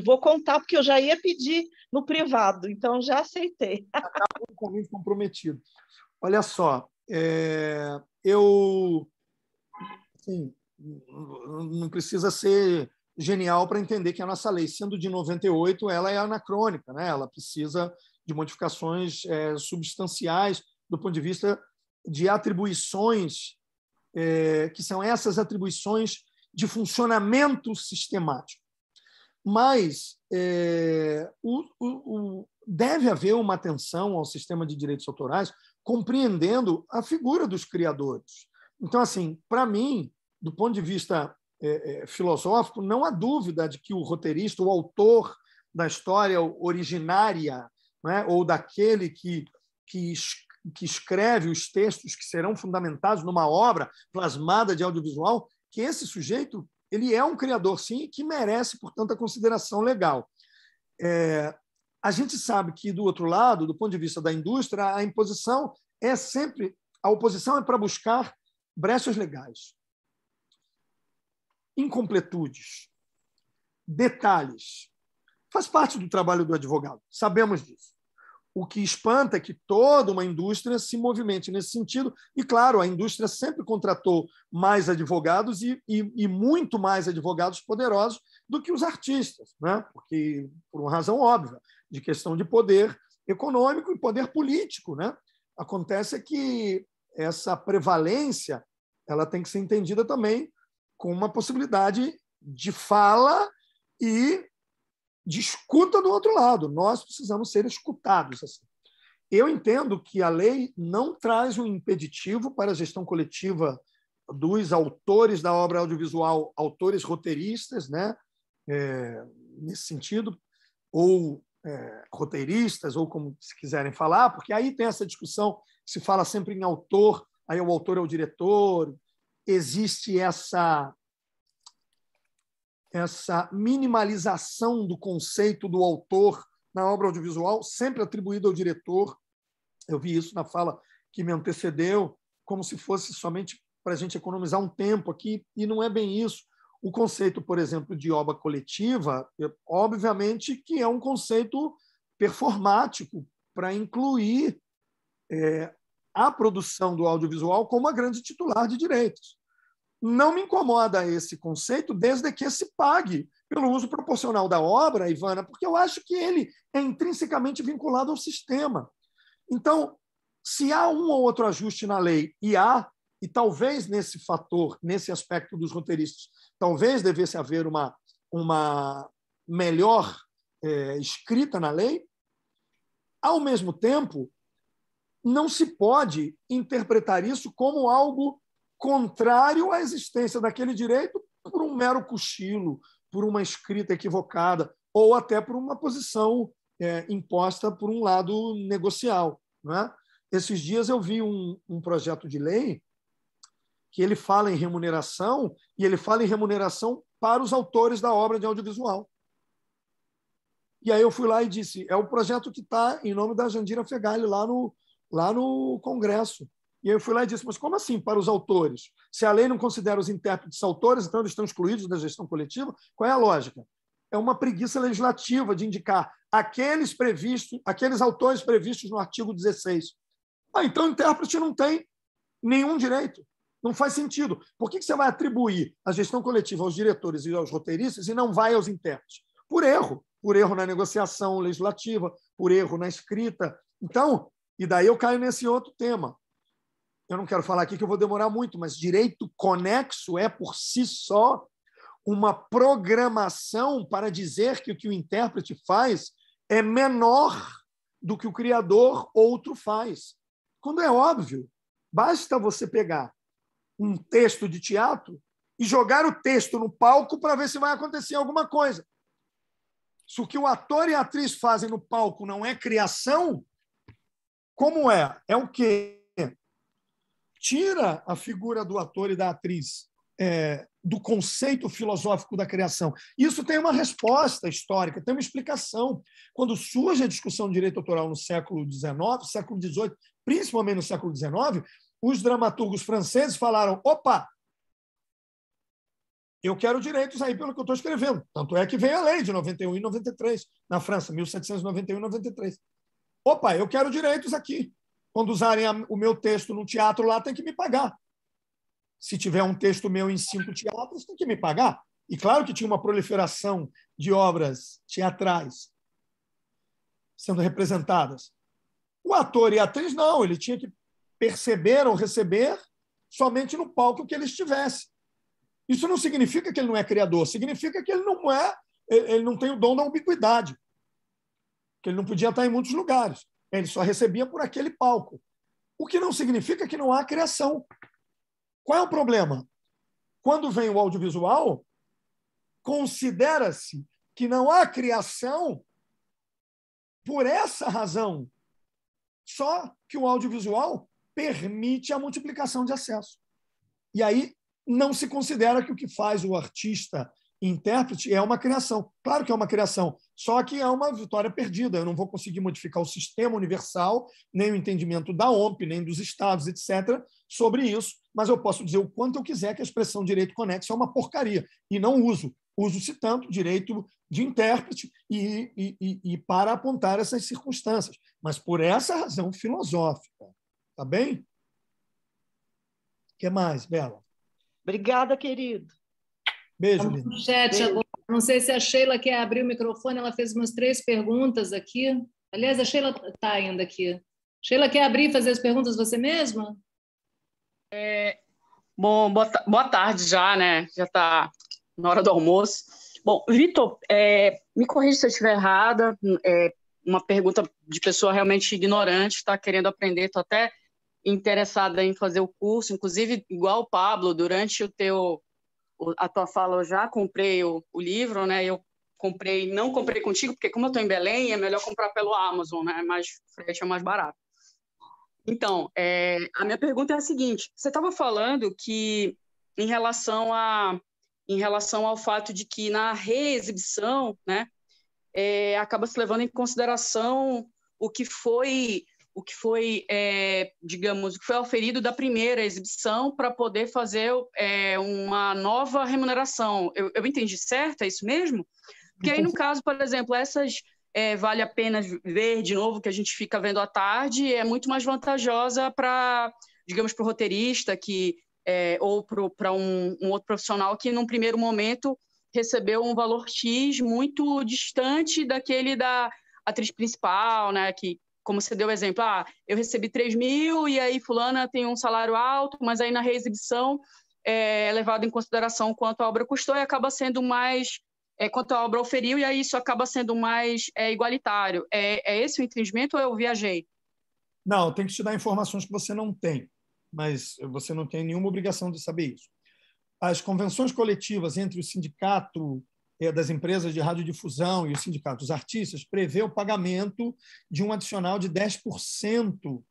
vou contar, porque eu já ia pedir no privado, então já aceitei. Acaba um convite comprometido. Olha só, eu... Assim, não precisa ser genial para entender que a nossa lei, sendo de 98, ela é anacrônica, né? Ela precisa de modificações substanciais do ponto de vista de atribuições, que são essas atribuições de funcionamento sistemático. Mas deve haver uma atenção ao sistema de direitos autorais, compreendendo a figura dos criadores. Então, assim, para mim, do ponto de vista filosófico, não há dúvida de que o roteirista, o autor da história originária, né, ou daquele que escreve os textos que serão fundamentados numa obra plasmada de audiovisual, que esse sujeito ele é um criador, sim, e que merece, portanto, a consideração legal. A gente sabe que, do outro lado, do ponto de vista da indústria, a oposição é para buscar brechas legais, incompletudes, detalhes. Faz parte do trabalho do advogado, sabemos disso. O que espanta é que toda uma indústria se movimente nesse sentido. E, claro, a indústria sempre contratou mais advogados e muito mais advogados poderosos do que os artistas, né? Porque, por uma razão óbvia, de questão de poder econômico e poder político, né? Acontece que essa prevalência ela tem que ser entendida também com uma possibilidade de fala e de escuta do outro lado. Nós precisamos ser escutados. Assim. Eu entendo que a lei não traz um impeditivo para a gestão coletiva dos autores da obra audiovisual, autores roteiristas, né? Nesse sentido, ou roteiristas, ou como se quiserem falar, porque aí tem essa discussão, se fala sempre em autor, aí o autor é o diretor, existe essa minimalização do conceito do autor na obra audiovisual, sempre atribuído ao diretor. Eu vi isso na fala que me antecedeu, como se fosse somente para a gente economizar um tempo aqui, e não é bem isso. O conceito, por exemplo, de obra coletiva, obviamente que é um conceito performático para incluir a produção do audiovisual como a grande titular de direitos. Não me incomoda esse conceito desde que se pague pelo uso proporcional da obra, Ivana, porque eu acho que ele é intrinsecamente vinculado ao sistema. Então, se há um ou outro ajuste na lei, e talvez nesse fator, nesse aspecto dos roteiristas, talvez devesse haver uma melhor escrita na lei, ao mesmo tempo, não se pode interpretar isso como algo contrário à existência daquele direito por um mero cochilo, por uma escrita equivocada, ou até por uma posição imposta por um lado negocial. Não é? Esses dias eu vi um projeto de lei que ele fala em remuneração, e ele fala em remuneração para os autores da obra de audiovisual. E aí eu fui lá e disse, é o projeto que está em nome da Jandira Fegali lá no Congresso. E aí eu fui lá e disse, mas como assim para os autores? Se a lei não considera os intérpretes autores, então eles estão excluídos da gestão coletiva? Qual é a lógica? É uma preguiça legislativa de indicar aqueles autores previstos no artigo 16. Então o intérprete não tem nenhum direito. Não faz sentido. Por que você vai atribuir a gestão coletiva aos diretores e aos roteiristas e não vai aos intérpretes? Por erro na negociação legislativa, por erro na escrita. Então, e daí eu caio nesse outro tema. Eu não quero falar aqui que eu vou demorar muito, mas direito conexo é, por si só, uma programação para dizer que o que o intérprete faz é menor do que o criador outro faz. Quando é óbvio, basta você pegar um texto de teatro e jogar o texto no palco para ver se vai acontecer alguma coisa. Se o que o ator e a atriz fazem no palco não é criação, como é? É o quê? Tira a figura do ator e da atriz do conceito filosófico da criação. Isso tem uma resposta histórica, tem uma explicação. Quando surge a discussão de direito autoral no século XIX, século XVIII, principalmente no século XIX, os dramaturgos franceses falaram: opa, eu quero direitos aí pelo que eu estou escrevendo. Tanto é que vem a lei de 91 e 93, na França, 1791 e 93. Opa, eu quero direitos aqui. Quando usarem o meu texto no teatro lá, tem que me pagar. Se tiver um texto meu em 5 teatros, tem que me pagar. E claro que tinha uma proliferação de obras teatrais sendo representadas. O ator e a atriz, não, ele tinha que perceber ou receber somente no palco que ele estivesse. Isso não significa que ele não é criador, significa que ele não tem o dom da ubiquidade, que ele não podia estar em muitos lugares. Ele só recebia por aquele palco. O que não significa que não há criação. Qual é o problema? Quando vem o audiovisual, considera-se que não há criação por essa razão. Só que o audiovisual permite a multiplicação de acesso. E aí não se considera que o que faz o artista intérprete é uma criação. Claro que é uma criação, só que é uma vitória perdida. Eu não vou conseguir modificar o sistema universal, nem o entendimento da OMP, nem dos estados, etc., sobre isso, mas eu posso dizer o quanto eu quiser que a expressão direito conexo é uma porcaria, e não uso. Uso-se tanto direito de intérprete e para apontar essas circunstâncias, mas por essa razão filosófica. Tá bem? O que mais, Bela? Obrigada, querido. Beijo, Lina. No chat agora. Não sei se a Sheila quer abrir o microfone, ela fez umas 3 perguntas aqui. Aliás, a Sheila está ainda aqui. Sheila, quer abrir e fazer as perguntas você mesma? Bom, boa tarde já, né? Já está na hora do almoço. Bom, Vitor, me corrija se eu estiver errada. Uma pergunta de pessoa realmente ignorante, está querendo aprender, estou até interessada em fazer o curso, inclusive, igual o Pablo, durante a tua fala eu já comprei o livro, né? Eu não comprei contigo, porque como eu estou em Belém, é melhor comprar pelo Amazon, né? Frete é mais barato. Então, a minha pergunta é a seguinte: você estava falando que em relação ao fato de que na reexibição, né, acaba se levando em consideração o que foi digamos, o que foi auferido da primeira exibição para poder fazer uma nova remuneração. Eu entendi certo? É isso mesmo? Porque aí, no caso, por exemplo, essas vale a pena ver de novo, que a gente fica vendo à tarde, é muito mais vantajosa para, digamos, para o roteirista ou para um outro profissional que, num primeiro momento, recebeu um valor X muito distante daquele da atriz principal, né, que, como você deu o exemplo, eu recebi 3.000 e aí fulana tem um salário alto, mas aí na reexibição é levado em consideração quanto a obra custou e acaba sendo mais, quanto a obra oferiu, e aí isso acaba sendo mais igualitário. É esse o entendimento ou eu viajei? Não, tem que te dar informações que você não tem, mas você não tem nenhuma obrigação de saber isso. As convenções coletivas entre o sindicato das empresas de radiodifusão e o sindicato dos artistas prevê o pagamento de um adicional de 10%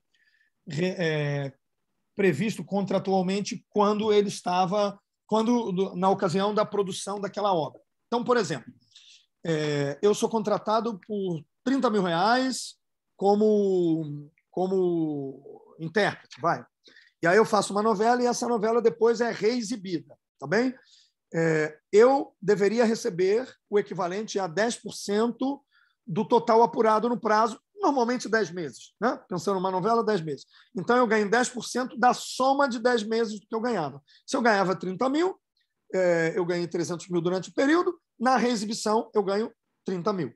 previsto contratualmente na ocasião da produção daquela obra. Então, por exemplo, eu sou contratado por R$30.000 como intérprete, vai. E aí eu faço uma novela e essa novela depois é reexibida, tá bem? Eu deveria receber o equivalente a 10% do total apurado no prazo, normalmente 10 meses, né? Pensando numa novela, 10 meses. Então, eu ganho 10% da soma de 10 meses do que eu ganhava. Se eu ganhava 30.000, eu ganhei 300.000 durante o período, na reexibição eu ganho 30.000.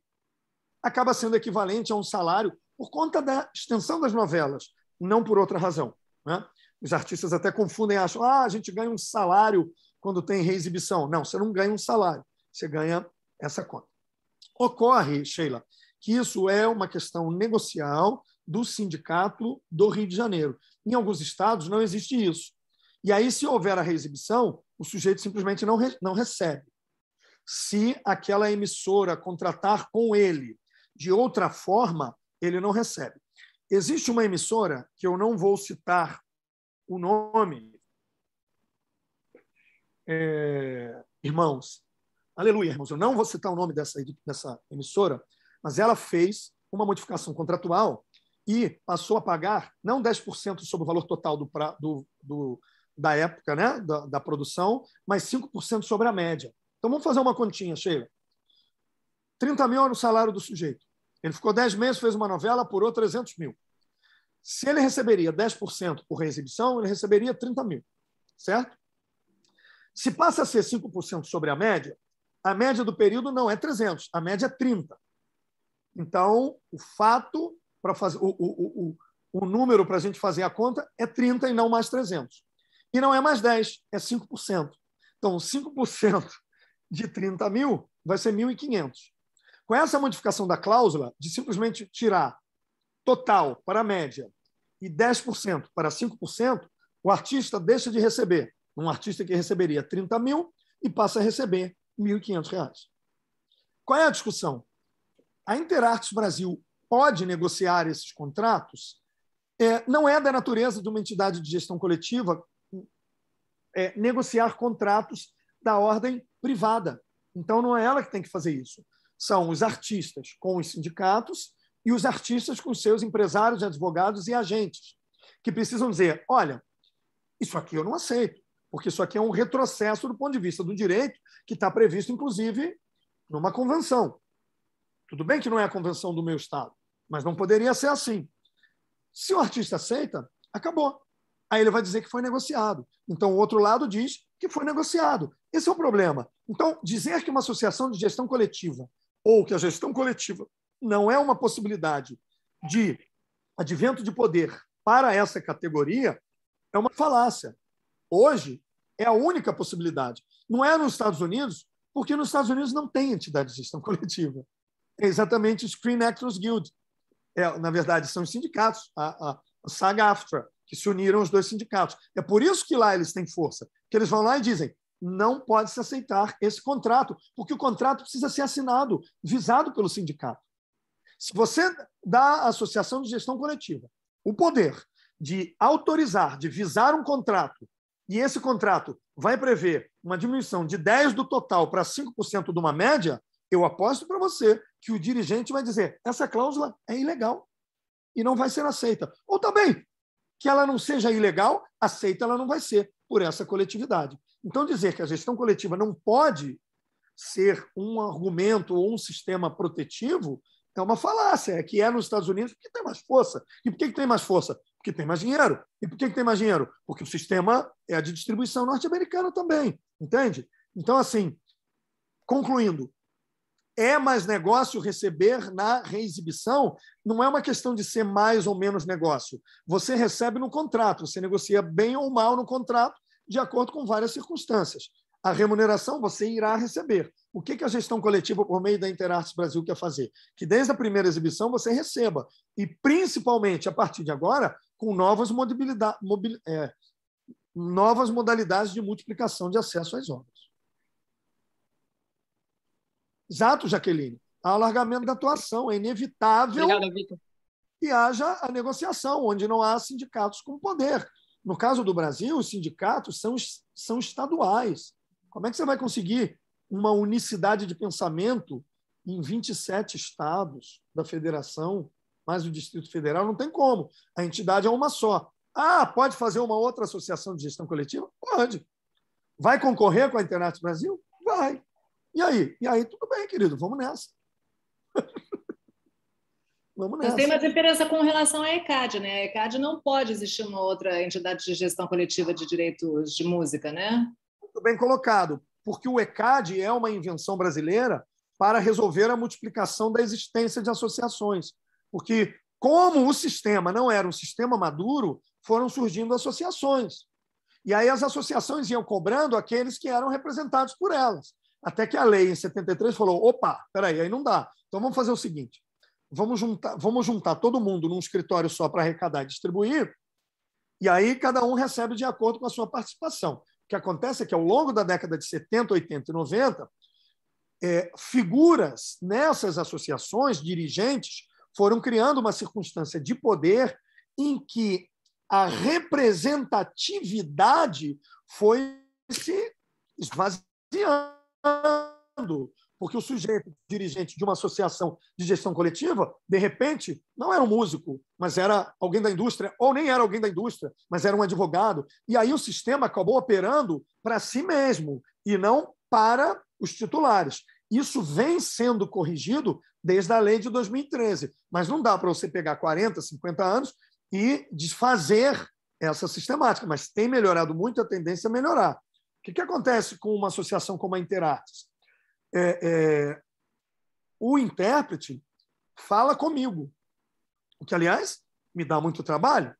Acaba sendo equivalente a um salário por conta da extensão das novelas, não por outra razão, né? Os artistas até confundem e acham a gente ganha um salário quando tem reexibição. Não, você não ganha um salário, você ganha essa conta. Ocorre, Sheila, que isso é uma questão negocial do Sindicato do Rio de Janeiro. Em alguns estados não existe isso. E aí, se houver a reexibição, o sujeito simplesmente não recebe. Se aquela emissora contratar com ele de outra forma, ele não recebe. Existe uma emissora, que eu não vou citar o nome, irmãos, aleluia, irmãos, eu não vou citar o nome dessa emissora, mas ela fez uma modificação contratual e passou a pagar não 10% sobre o valor total da época, né, da produção, mas 5% sobre a média. Então, vamos fazer uma continha, Sheila. 30 mil era o salário do sujeito. Ele ficou 10 meses, fez uma novela, apurou 300 mil. Se ele receberia 10% por reexibição, ele receberia 30 mil, certo? Se passa a ser 5% sobre a média do período não é 300, a média é 30. Então, o fato para fazer o número para a gente fazer a conta é 30 e não mais 300. E não é mais 10, é 5%. Então, 5% de 30 mil vai ser 1.500. Com essa modificação da cláusula, de simplesmente tirar total para a média e 10% para 5%, o artista deixa de receber. Um artista que receberia 30 mil e passa a receber R$1.500. Qual é a discussão? A Interartes Brasil pode negociar esses contratos? Não é da natureza de uma entidade de gestão coletiva negociar contratos da ordem privada. Então, não é ela que tem que fazer isso. São os artistas com os sindicatos e os artistas com os seus empresários, advogados e agentes, que precisam dizer, olha, isso aqui eu não aceito, porque isso aqui é um retrocesso do ponto de vista do direito, que está previsto, inclusive, numa convenção. Tudo bem que não é a convenção do meu estado, mas não poderia ser assim. Se o artista aceita, acabou. Aí ele vai dizer que foi negociado. Então, o outro lado diz que foi negociado. Esse é o problema. Então, dizer que uma associação de gestão coletiva ou que a gestão coletiva não é uma possibilidade de advento de poder para essa categoria é uma falácia. Hoje, é a única possibilidade. Não é nos Estados Unidos, porque nos Estados Unidos não tem entidade de gestão coletiva. É exatamente o Screen Actors Guild. Na verdade, são os sindicatos, a SAG-AFTRA, que se uniram os dois sindicatos. É por isso que lá eles têm força, que eles vão lá e dizem não pode se aceitar esse contrato, porque o contrato precisa ser assinado, visado pelo sindicato. Se você dá à Associação de Gestão Coletiva o poder de autorizar, de visar um contrato, e esse contrato vai prever uma diminuição de 10% do total para 5% de uma média, eu aposto para você que o dirigente vai dizer essa cláusula é ilegal e não vai ser aceita. Ou também, que ela não seja ilegal, aceita ela não vai ser por essa coletividade. Então, dizer que a gestão coletiva não pode ser um argumento ou um sistema protetivo é uma falácia. É que é nos Estados Unidos porque tem mais força. E por que tem mais força? Porque tem mais dinheiro. E por que tem mais dinheiro? Porque o sistema é de distribuição norte-americana também. Entende? Então, assim, concluindo, é mais negócio receber na reexibição, não é uma questão de ser mais ou menos negócio. Você recebe no contrato, você negocia bem ou mal no contrato, de acordo com várias circunstâncias. A remuneração você irá receber. O que a gestão coletiva, por meio da Interartes Brasil, quer fazer? Que desde a primeira exibição você receba, e principalmente a partir de agora, com novas modalidades de multiplicação de acesso às obras. Exato, Jaqueline. Há alargamento da atuação. É inevitável que haja a negociação, onde não há sindicatos com poder. No caso do Brasil, os sindicatos são estaduais. Como é que você vai conseguir uma unicidade de pensamento em 27 estados da federação, mais o Distrito Federal? Não tem como. A entidade é uma só. Pode fazer uma outra associação de gestão coletiva? Pode. Vai concorrer com a Interartes Brasil? Vai. E aí? E aí, tudo bem, querido, vamos nessa. Vamos nessa. Mas tem uma diferença com relação à ECAD, né? A ECAD não pode existir uma outra entidade de gestão coletiva de direitos de música, né? Muito bem colocado, porque o ECAD é uma invenção brasileira para resolver a multiplicação da existência de associações. Porque, como o sistema não era um sistema maduro, foram surgindo associações. E aí as associações iam cobrando aqueles que eram representados por elas. Até que a lei, em 73, falou, opa, peraí, aí não dá. Então vamos fazer o seguinte, vamos juntar todo mundo num escritório só para arrecadar e distribuir, e aí cada um recebe de acordo com a sua participação. O que acontece é que, ao longo da década de 70, 80 e 90, figuras nessas associações, dirigentes, foram criando uma circunstância de poder em que a representatividade foi se esvaziando, porque o sujeito dirigente de uma associação de gestão coletiva, de repente, não era um músico, mas era alguém da indústria, ou nem era alguém da indústria, mas era um advogado. E aí o sistema acabou operando para si mesmo e não para os titulares. Isso vem sendo corrigido desde a lei de 2013, mas não dá para você pegar 40, 50 anos e desfazer essa sistemática, mas tem melhorado muito, a tendência é melhorar. O que acontece com uma associação como a Interartes? O intérprete fala comigo, o que, aliás, me dá muito trabalho,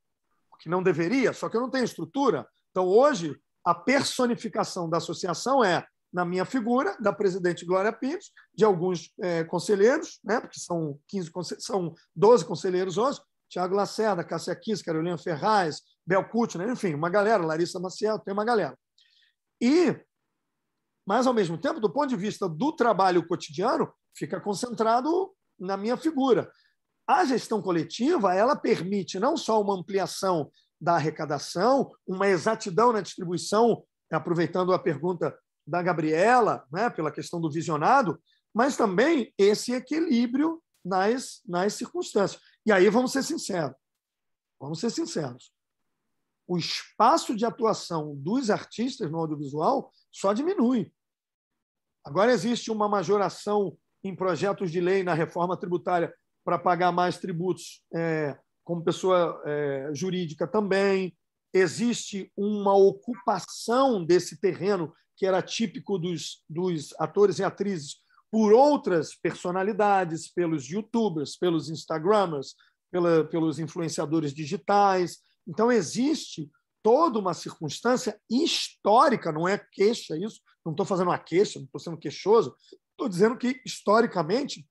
o que não deveria, só que eu não tenho estrutura. Então, hoje, a personificação da associação é na minha figura, da presidente Glória Pires, de alguns conselheiros, né, porque são 12 conselheiros hoje, Tiago Lacerda, Cássia Kiss, Carolina Ferraz, Bel Kutner, enfim, uma galera, Larissa Maciel, tem uma galera. Mas, ao mesmo tempo, do ponto de vista do trabalho cotidiano, fica concentrado na minha figura. A gestão coletiva, ela permite não só uma ampliação da arrecadação, uma exatidão na distribuição, aproveitando a pergunta da Gabriela, né, pela questão do visionado, mas também esse equilíbrio nas circunstâncias. E aí, vamos ser sinceros. O espaço de atuação dos artistas no audiovisual só diminui. Agora existe uma majoração em projetos de lei na reforma tributária para pagar mais tributos como pessoa jurídica também. Existe uma ocupação desse terreno que era típico dos atores e atrizes por outras personalidades, pelos youtubers, pelos instagramers, pelos influenciadores digitais. Então, existe toda uma circunstância histórica, não é queixa isso, não estou fazendo uma queixa, não estou sendo queixoso, estou dizendo que, historicamente,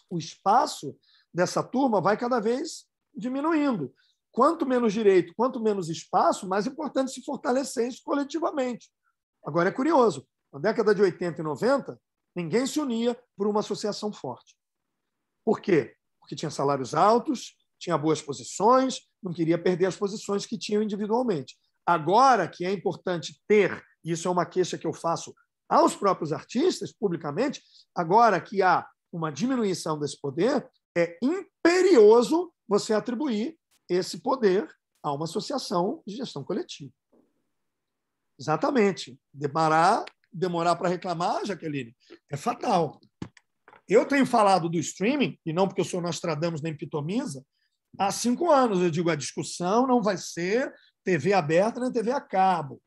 o espaço dessa turma vai cada vez diminuindo. Quanto menos direito, quanto menos espaço, mais importante se fortalecer isso coletivamente. Agora, é curioso, na década de 80 e 90, ninguém se unia por uma associação forte. Por quê? Porque tinha salários altos, tinha boas posições, não queria perder as posições que tinham individualmente. Agora que é importante ter, e isso é uma queixa que eu faço aos próprios artistas, publicamente, agora que há uma diminuição desse poder, é imperioso você atribuir esse poder a uma associação de gestão coletiva. Exatamente. Demorar para reclamar, Jaqueline, é fatal. Eu tenho falado do streaming, e não porque eu sou Nostradamus nem Pitomisa, há 5 anos. Eu digo, a discussão não vai ser TV aberta nem TV a cabo.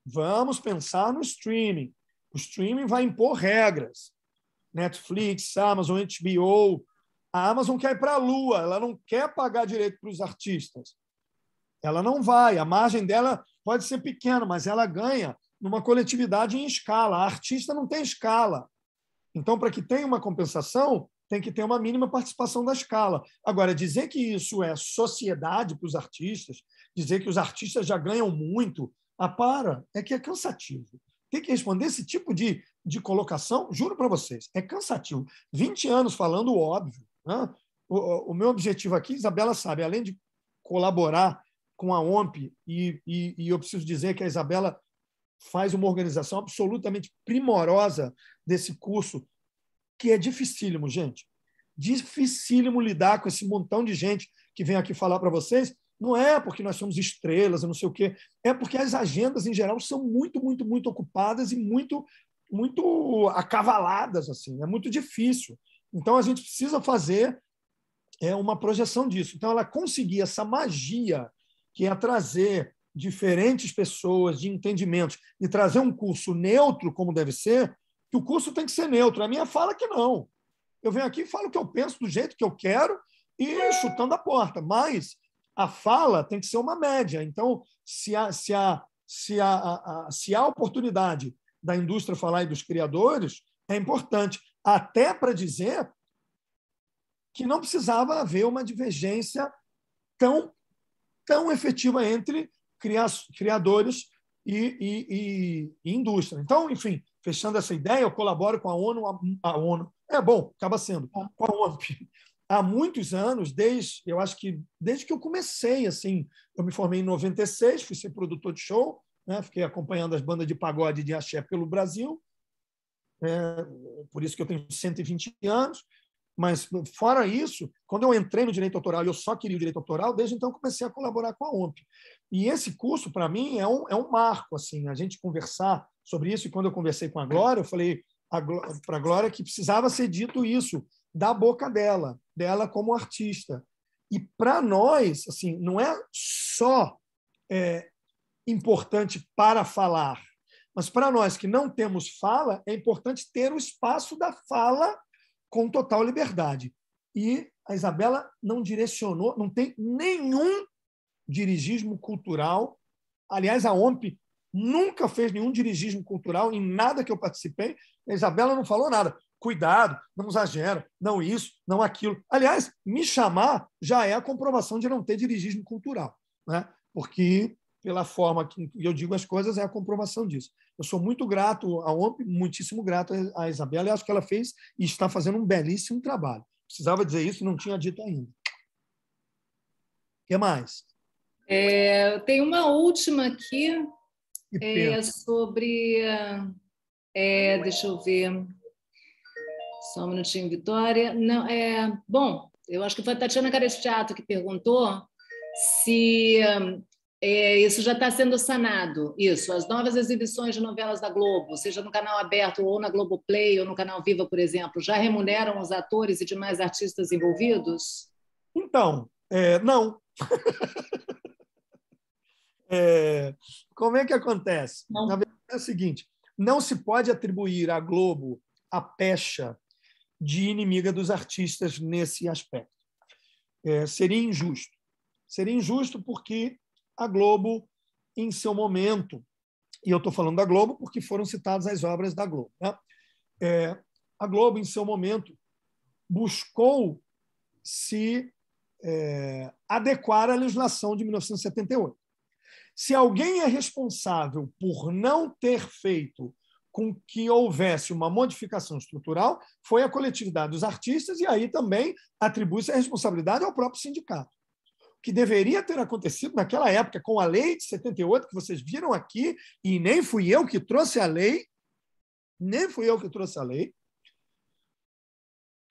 Vamos pensar no streaming. O streaming vai impor regras. Netflix, Amazon, HBO. A Amazon quer ir para a Lua, ela não quer pagar direito para os artistas. Ela não vai. A margem dela pode ser pequena, mas ela ganha numa coletividade em escala. A artista não tem escala. Então, para que tenha uma compensação, tem que ter uma mínima participação da escala. Agora, dizer que isso é sociedade para os artistas, dizer que os artistas já ganham muito, é que é cansativo. Tem que responder esse tipo de colocação, juro para vocês, é cansativo. 20 anos falando o óbvio. Né? O meu objetivo aqui, Isabela sabe, além de colaborar com a OMP, e eu preciso dizer que a Isabela faz uma organização absolutamente primorosa desse curso, que é dificílimo, gente. Dificílimo lidar com esse montão de gente que vem aqui falar para vocês. Não é porque nós somos estrelas, não sei o quê. É porque as agendas, em geral, são muito, muito, muito ocupadas e muito, muito acavaladas. Assim. É muito difícil. Então, a gente precisa fazer uma projeção disso. Então, ela conseguir essa magia, que é trazer diferentes pessoas de entendimentos e trazer um curso neutro, como deve ser, que o curso tem que ser neutro. A minha fala que não. Eu venho aqui e falo o que eu penso do jeito que eu quero e chutando a porta. Mas a fala tem que ser uma média. Então, se há oportunidade da indústria falar e dos criadores, é importante. Até para dizer que não precisava haver uma divergência tão efetiva entre criadores e indústria. Então, enfim, fechando essa ideia, eu colaboro com a ONU. Acaba sendo, com a OMP. Há muitos anos, desde que eu comecei, assim, eu me formei em 96, fui ser produtor de show, né? Fiquei acompanhando as bandas de pagode e de axé pelo Brasil, por isso que eu tenho 120 anos. Mas, fora isso, quando eu entrei no direito autoral e eu só queria o direito autoral, desde então comecei a colaborar com a OMP. E esse curso, para mim, é um marco, assim, a gente conversar sobre isso. E quando eu conversei com a Glória, eu falei para a Glória que precisava ser dito isso, da boca dela como artista. E, para nós, assim, não é só importante para falar, mas para nós que não temos fala, é importante ter o espaço da fala com total liberdade. E a Isabela não direcionou, não tem nenhum dirigismo cultural. Aliás, a OMP nunca fez nenhum dirigismo cultural em nada que eu participei. A Isabela não falou nada. Cuidado, não exagera, não isso, não aquilo. Aliás, me chamar já é a comprovação de não ter dirigismo cultural, né? Porque, pela forma que eu digo as coisas, é a comprovação disso. Eu sou muito grato à OMP, muitíssimo grato à Isabela, e acho que ela fez e está fazendo um belíssimo trabalho. Precisava dizer isso e não tinha dito ainda. O que mais? Tem uma última aqui, E sobre... deixa eu ver... Só um minutinho, Vitória. Não, bom, eu acho que foi a Tatiana Carestiato que perguntou se isso já está sendo sanado. Isso, as novas exibições de novelas da Globo, seja no canal aberto ou na Globoplay ou no canal Viva, por exemplo, já remuneram os atores e demais artistas envolvidos? Então, não. Como é que acontece? Não. Na verdade, é o seguinte, não se pode atribuir à Globo a pecha de inimiga dos artistas nesse aspecto. Seria injusto. Seria injusto porque a Globo, em seu momento, e eu estou falando da Globo porque foram citadas as obras da Globo, né? A Globo, em seu momento, buscou se adequar à legislação de 1978. Se alguém é responsável por não ter feito com que houvesse uma modificação estrutural, foi a coletividade dos artistas, e aí também atribui-se a responsabilidade ao próprio sindicato. O que deveria ter acontecido naquela época, com a lei de 78, que vocês viram aqui, e nem fui eu que trouxe a lei,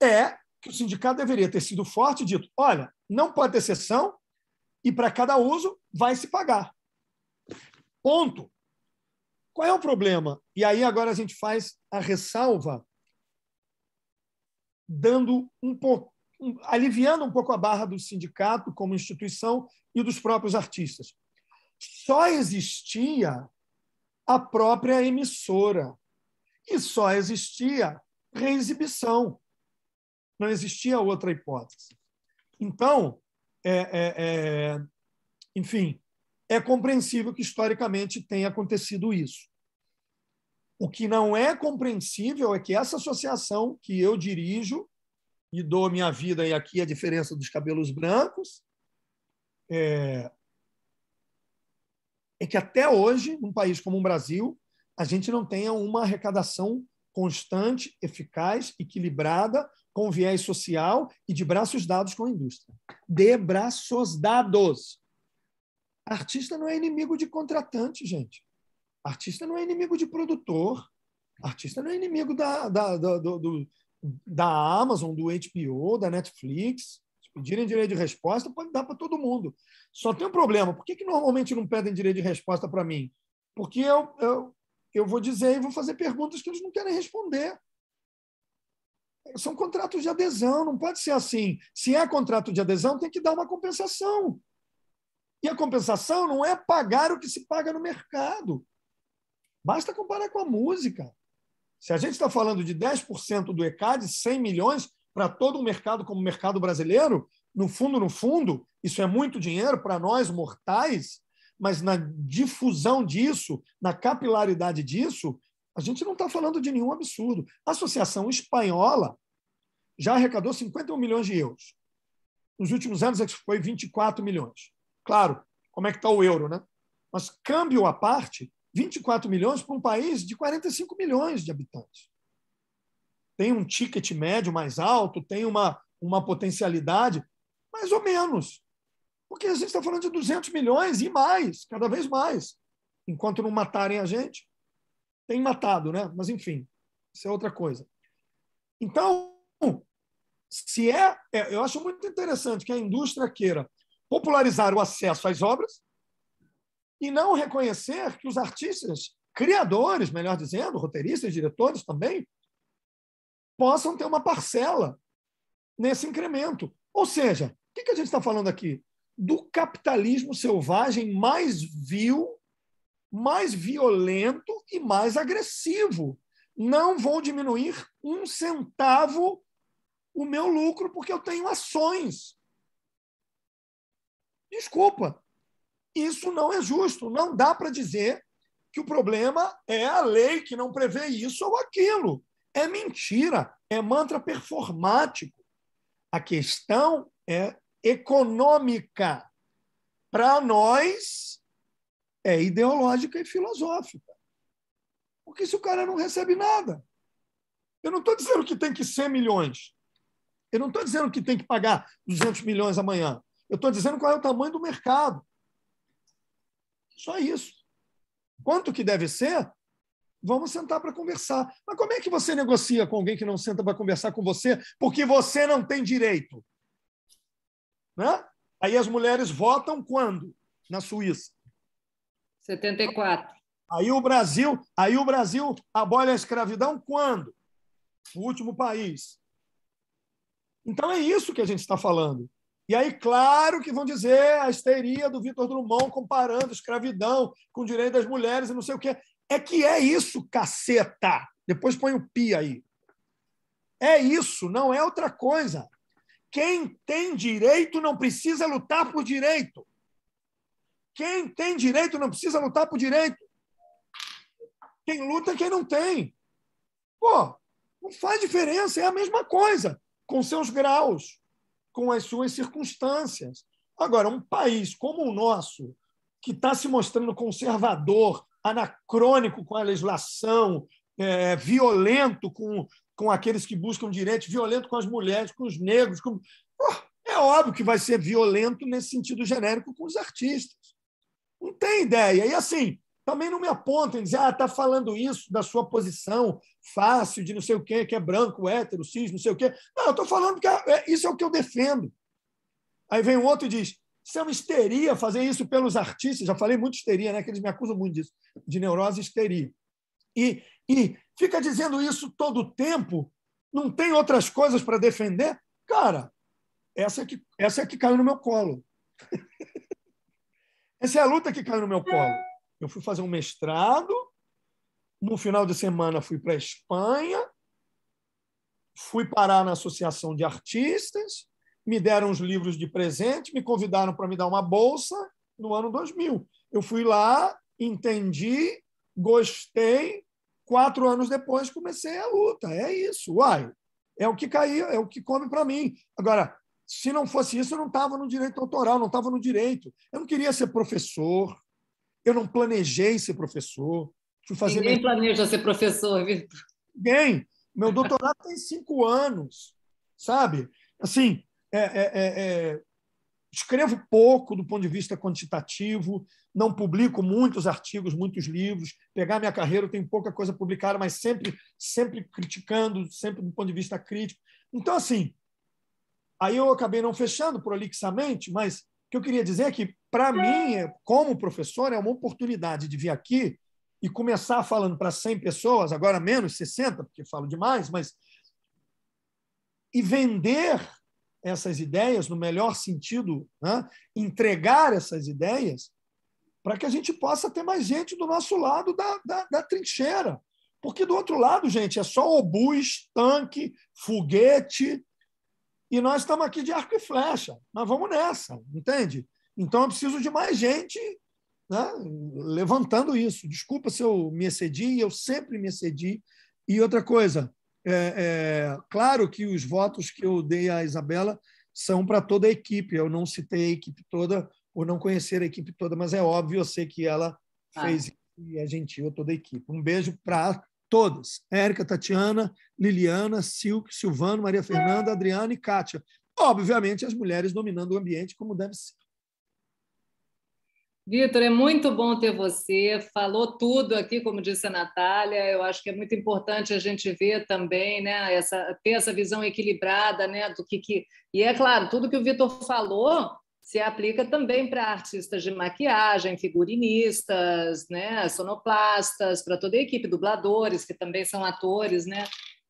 é que o sindicato deveria ter sido forte e dito, olha, não pode ter exceção, e para cada uso vai se pagar. Ponto. Qual é o problema? E aí agora a gente faz a ressalva, dando aliviando um pouco a barra do sindicato como instituição e dos próprios artistas. Só existia a própria emissora e só existia reexibição. Não existia outra hipótese. Então, enfim, é compreensível que historicamente tenha acontecido isso. O que não é compreensível é que essa associação que eu dirijo e dou minha vida, e aqui a diferença dos cabelos brancos, é que até hoje, num país como o Brasil, a gente não tenha uma arrecadação constante, eficaz, equilibrada, com viés social e de braços dados com a indústria. De braços dados. Artista não é inimigo de contratante, gente. Artista não é inimigo de produtor. Artista não é inimigo da Amazon, do HBO, da Netflix. Se pedirem direito de resposta, pode dar para todo mundo. Só tem um problema. Por que normalmente não pedem direito de resposta para mim? Porque eu vou dizer e vou fazer perguntas que eles não querem responder. São contratos de adesão, não pode ser assim. Se é contrato de adesão, tem que dar uma compensação. E a compensação não é pagar o que se paga no mercado. Basta comparar com a música. Se a gente está falando de 10% do ECAD, 100 milhões para todo um mercado como o mercado brasileiro, no fundo, isso é muito dinheiro para nós mortais, mas na difusão disso, na capilaridade disso, a gente não está falando de nenhum absurdo. A Associação Espanhola já arrecadou 51 milhões de euros. Nos últimos anos, foi 24 milhões. Claro, como é que está o euro, né? Mas, câmbio à parte, 24 milhões para um país de 45 milhões de habitantes. Tem um ticket médio mais alto, tem uma potencialidade, mais ou menos. Porque a gente está falando de 200 milhões e mais, cada vez mais. enquanto não matarem a gente. Tem matado, né? Mas, enfim, isso é outra coisa. Então, eu acho muito interessante que a indústria queira popularizar o acesso às obras e não reconhecer que os artistas, criadores, melhor dizendo, roteiristas, diretores também, possam ter uma parcela nesse incremento. Ou seja, o que a gente está falando aqui? Do capitalismo selvagem mais vil, mais violento e mais agressivo. Não vou diminuir 1 centavo o meu lucro porque eu tenho ações. Desculpa, isso não é justo. Não dá para dizer que o problema é a lei que não prevê isso ou aquilo. É mentira, é mantra performático. A questão é econômica. Para nós, é ideológica e filosófica. Porque se o cara não recebe nada, eu não estou dizendo que tem que ser milhões. Eu não estou dizendo que tem que pagar 200 milhões amanhã. Eu estou dizendo qual é o tamanho do mercado. Só isso. Quanto que deve ser? Vamos sentar para conversar. Mas como é que você negocia com alguém que não senta para conversar com você porque você não tem direito? Né? Aí as mulheres votam quando? Na Suíça. 74. Aí o Brasil abole a escravidão quando? O último país. Então é isso que a gente está falando. E aí, claro que vão dizer a histeria do Victor Drummond comparando escravidão com o direito das mulheres e não sei o quê. É que é isso, caceta. Depois põe o pi aí. É isso, não é outra coisa. Quem tem direito não precisa lutar por direito. Quem tem direito não precisa lutar por direito. Quem luta é quem não tem. Pô, não faz diferença, é a mesma coisa, com seus graus, com as suas circunstâncias. Agora, um país como o nosso, que está se mostrando conservador, anacrônico com a legislação, violento com aqueles que buscam direitos, violento com as mulheres, com os negros. É óbvio que vai ser violento nesse sentido genérico com os artistas. Não tem ideia. E assim, também não me apontem, dizer, está falando isso da sua posição fácil, de não sei o quê, que é branco, hétero, cis, não sei o quê. Não, eu estou falando que isso é o que eu defendo. Aí vem um outro e diz, isso é uma histeria fazer isso pelos artistas. Já falei muito histeria, né? Que eles me acusam muito disso, de neurose e histeria. E fica dizendo isso todo o tempo, não tem outras coisas para defender? Cara, essa é que caiu no meu colo. Essa é a luta que caiu no meu colo. Eu fui fazer um mestrado, no final de semana fui para a Espanha, fui parar na Associação de Artistas, me deram os livros de presente, me convidaram para me dar uma bolsa no ano 2000. Eu fui lá, entendi, gostei, 4 anos depois comecei a luta. É isso, uai. É o que caía, é o que come para mim. Agora, se não fosse isso, eu não estava no direito autoral, não estava no direito. Eu não queria ser professor, eu não planejei ser professor. Ninguém planeja ser professor, Vitor. Ninguém. Meu doutorado tem 5 anos, sabe? Assim, escrevo pouco do ponto de vista quantitativo, não publico muitos artigos, muitos livros. Pegar minha carreira, eu tenho pouca coisa publicada, mas sempre criticando, sempre do ponto de vista crítico. Então, assim, aí eu acabei não fechando prolixamente, mas o que eu queria dizer é que, para mim, como professor, é uma oportunidade de vir aqui e começar falando para 100 pessoas, agora menos 60, porque falo demais, mas e vender essas ideias no melhor sentido, né? Entregar essas ideias para que a gente possa ter mais gente do nosso lado da trincheira. Porque do outro lado, gente, é só obus, tanque, foguete, e nós estamos aqui de arco e flecha. Nós vamos nessa, entende? Então, eu preciso de mais gente, né, levantando isso. Desculpa se eu me excedi, eu sempre me excedi. E outra coisa, claro que os votos que eu dei à Isabela são para toda a equipe. Eu não citei a equipe toda por não conhecer a equipe toda, mas é óbvio, eu sei que ela fez isso e é gentil a toda a equipe. Um beijo para todas. Érica, Tatiana, Liliana, Silke, Silvano, Maria Fernanda, Adriana e Kátia. Obviamente, as mulheres dominando o ambiente como deve ser. Vitor, é muito bom ter você. Falou tudo aqui, como disse a Natália. Eu acho que é muito importante a gente ver também, né, ter essa visão equilibrada, né, E é claro, tudo que o Vitor falou se aplica também para artistas de maquiagem, figurinistas, né, sonoplastas, para toda a equipe, dubladores, que também são atores, né?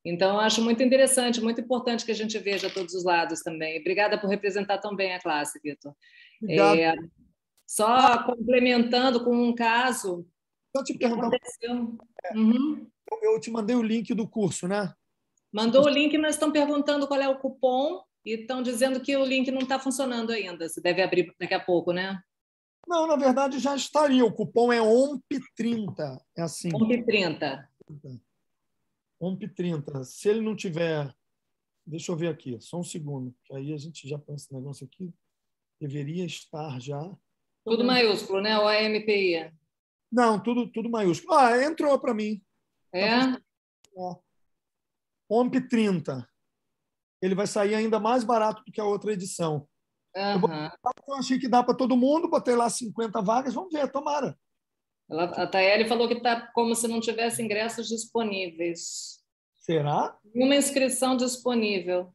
Então, eu acho muito interessante, muito importante que a gente veja todos os lados também. Obrigada por representar tão bem a classe, Vitor. Obrigado. Só complementando com um caso Só te que perguntar, aconteceu. Uhum. eu te mandei o link do curso, né? Mandou o link, mas estão perguntando qual é o cupom e estão dizendo que o link não está funcionando ainda. Você deve abrir daqui a pouco, né? Não, na verdade já estaria. O cupom é OMP30. É assim. OMP30. OMP30. Se ele não tiver... Deixa eu ver aqui, só um segundo, que aí a gente já põe esse negócio aqui. Deveria estar já. Tudo maiúsculo, né? OMPI. Não, tudo maiúsculo. Entrou para mim. É? OMP30. Ele vai sair ainda mais barato do que a outra edição. Uhum. Eu achei que dá para todo mundo, botei lá 50 vagas, vamos ver, tomara. A Tayeli falou que está como se não tivesse ingressos disponíveis. Será? Uma inscrição disponível.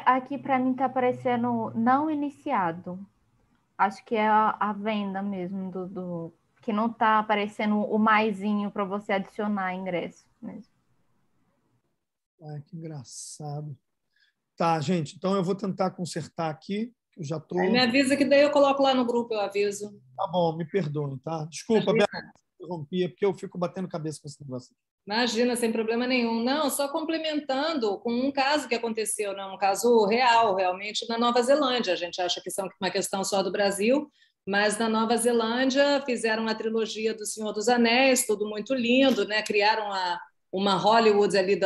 Aqui para mim está aparecendo não iniciado. Acho que é a venda mesmo que não está aparecendo o maisinho para você adicionar ingresso mesmo. Que engraçado. Tá, gente, então eu vou tentar consertar aqui, que eu já estou... Aí me avisa que daí eu coloco lá no grupo, eu aviso. Tá bom, me perdoem, tá? Desculpa, Beto, interrompi, é porque eu fico batendo cabeça com esse negócio. Imagina, sem problema nenhum. Não, só complementando com um caso que aconteceu, né? Um caso real, realmente, na Nova Zelândia. A gente acha que isso é uma questão só do Brasil, mas na Nova Zelândia fizeram a trilogia do Senhor dos Anéis, tudo muito lindo, né? Criaram uma Hollywood ali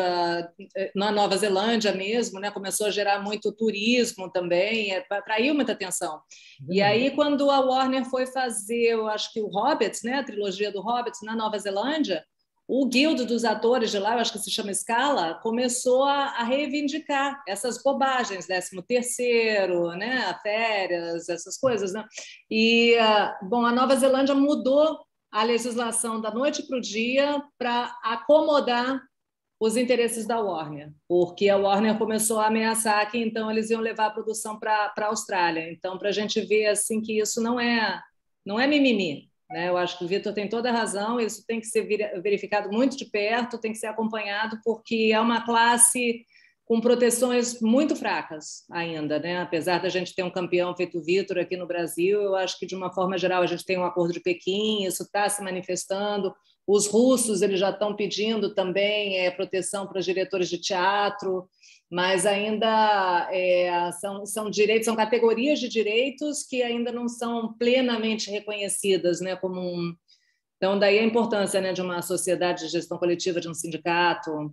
na Nova Zelândia mesmo, né? Começou a gerar muito turismo também, atraiu muita atenção. E aí, quando a Warner foi fazer, eu acho que o Hobbit, né? A trilogia do Hobbit na Nova Zelândia, o guild dos atores de lá, eu acho que se chama Scala, começou a reivindicar essas bobagens, 13º, né, férias, essas coisas, né? E, bom, a Nova Zelândia mudou a legislação da noite para o dia para acomodar os interesses da Warner, porque a Warner começou a ameaçar que então eles iam levar a produção para a Austrália. Então, para a gente ver assim que isso não é mimimi. Né? Eu acho que o Vitor tem toda a razão, isso tem que ser verificado muito de perto, tem que ser acompanhado, porque é uma classe com proteções muito fracas ainda. Né? Apesar da gente ter um campeão feito o Vitor aqui no Brasil, eu acho que, de uma forma geral, a gente tem um acordo de Pequim, isso está se manifestando. Os russos eles já estão pedindo também proteção para os diretores de teatro, mas ainda são direitos, são categorias de direitos que ainda não são plenamente reconhecidas, né, Então, daí a importância, né, de uma sociedade de gestão coletiva, de um sindicato.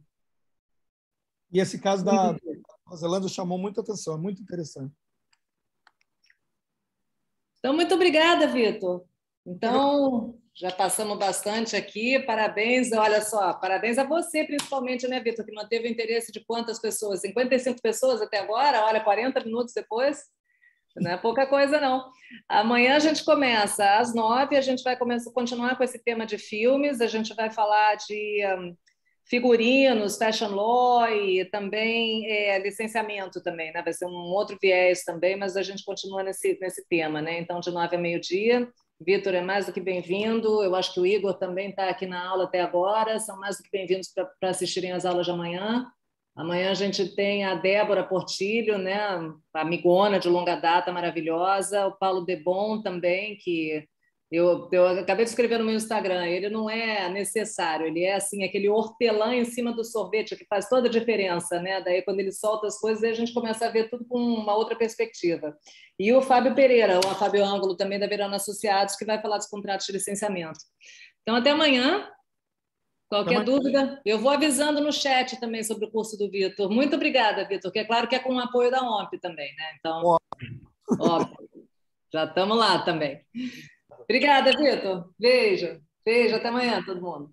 E esse caso da Nova Zelândia chamou muita atenção, é muito interessante. Então, muito obrigada, Vitor. Então, já passamos bastante aqui, parabéns, olha só, parabéns a você principalmente, né, Vitor, que manteve o interesse de quantas pessoas? 55 pessoas até agora, olha, 40 minutos depois, não é pouca coisa não. Amanhã a gente começa às 9h, a gente vai continuar com esse tema de filmes, a gente vai falar de figurinos, fashion law e também licenciamento também, né, vai ser um outro viés também, mas a gente continua nesse tema, né, então de 9h a meio-dia. Vitor é mais do que bem-vindo, eu acho que o Igor também está aqui na aula até agora, são mais do que bem-vindos para assistirem às aulas de amanhã. Amanhã a gente tem a Débora Portilho, né, a amigona de longa data maravilhosa, o Paulo Debon também, que eu acabei de escrever no meu Instagram, ele não é necessário, ele é assim, aquele hortelã em cima do sorvete que faz toda a diferença, né? Daí quando ele solta as coisas, a gente começa a ver tudo com uma outra perspectiva. E o Fábio Pereira, o Fábio Ângulo, também da Verano Associados, que vai falar dos contratos de licenciamento. Então, até amanhã. Qualquer dúvida, eu vou avisando no chat também sobre o curso do Vitor. Muito obrigada, Vitor, que é claro que é com o apoio da OMP também, né? Então, óbvio, já estamos lá também. Obrigada, Vitor. Beijo. Beijo, até amanhã, todo mundo.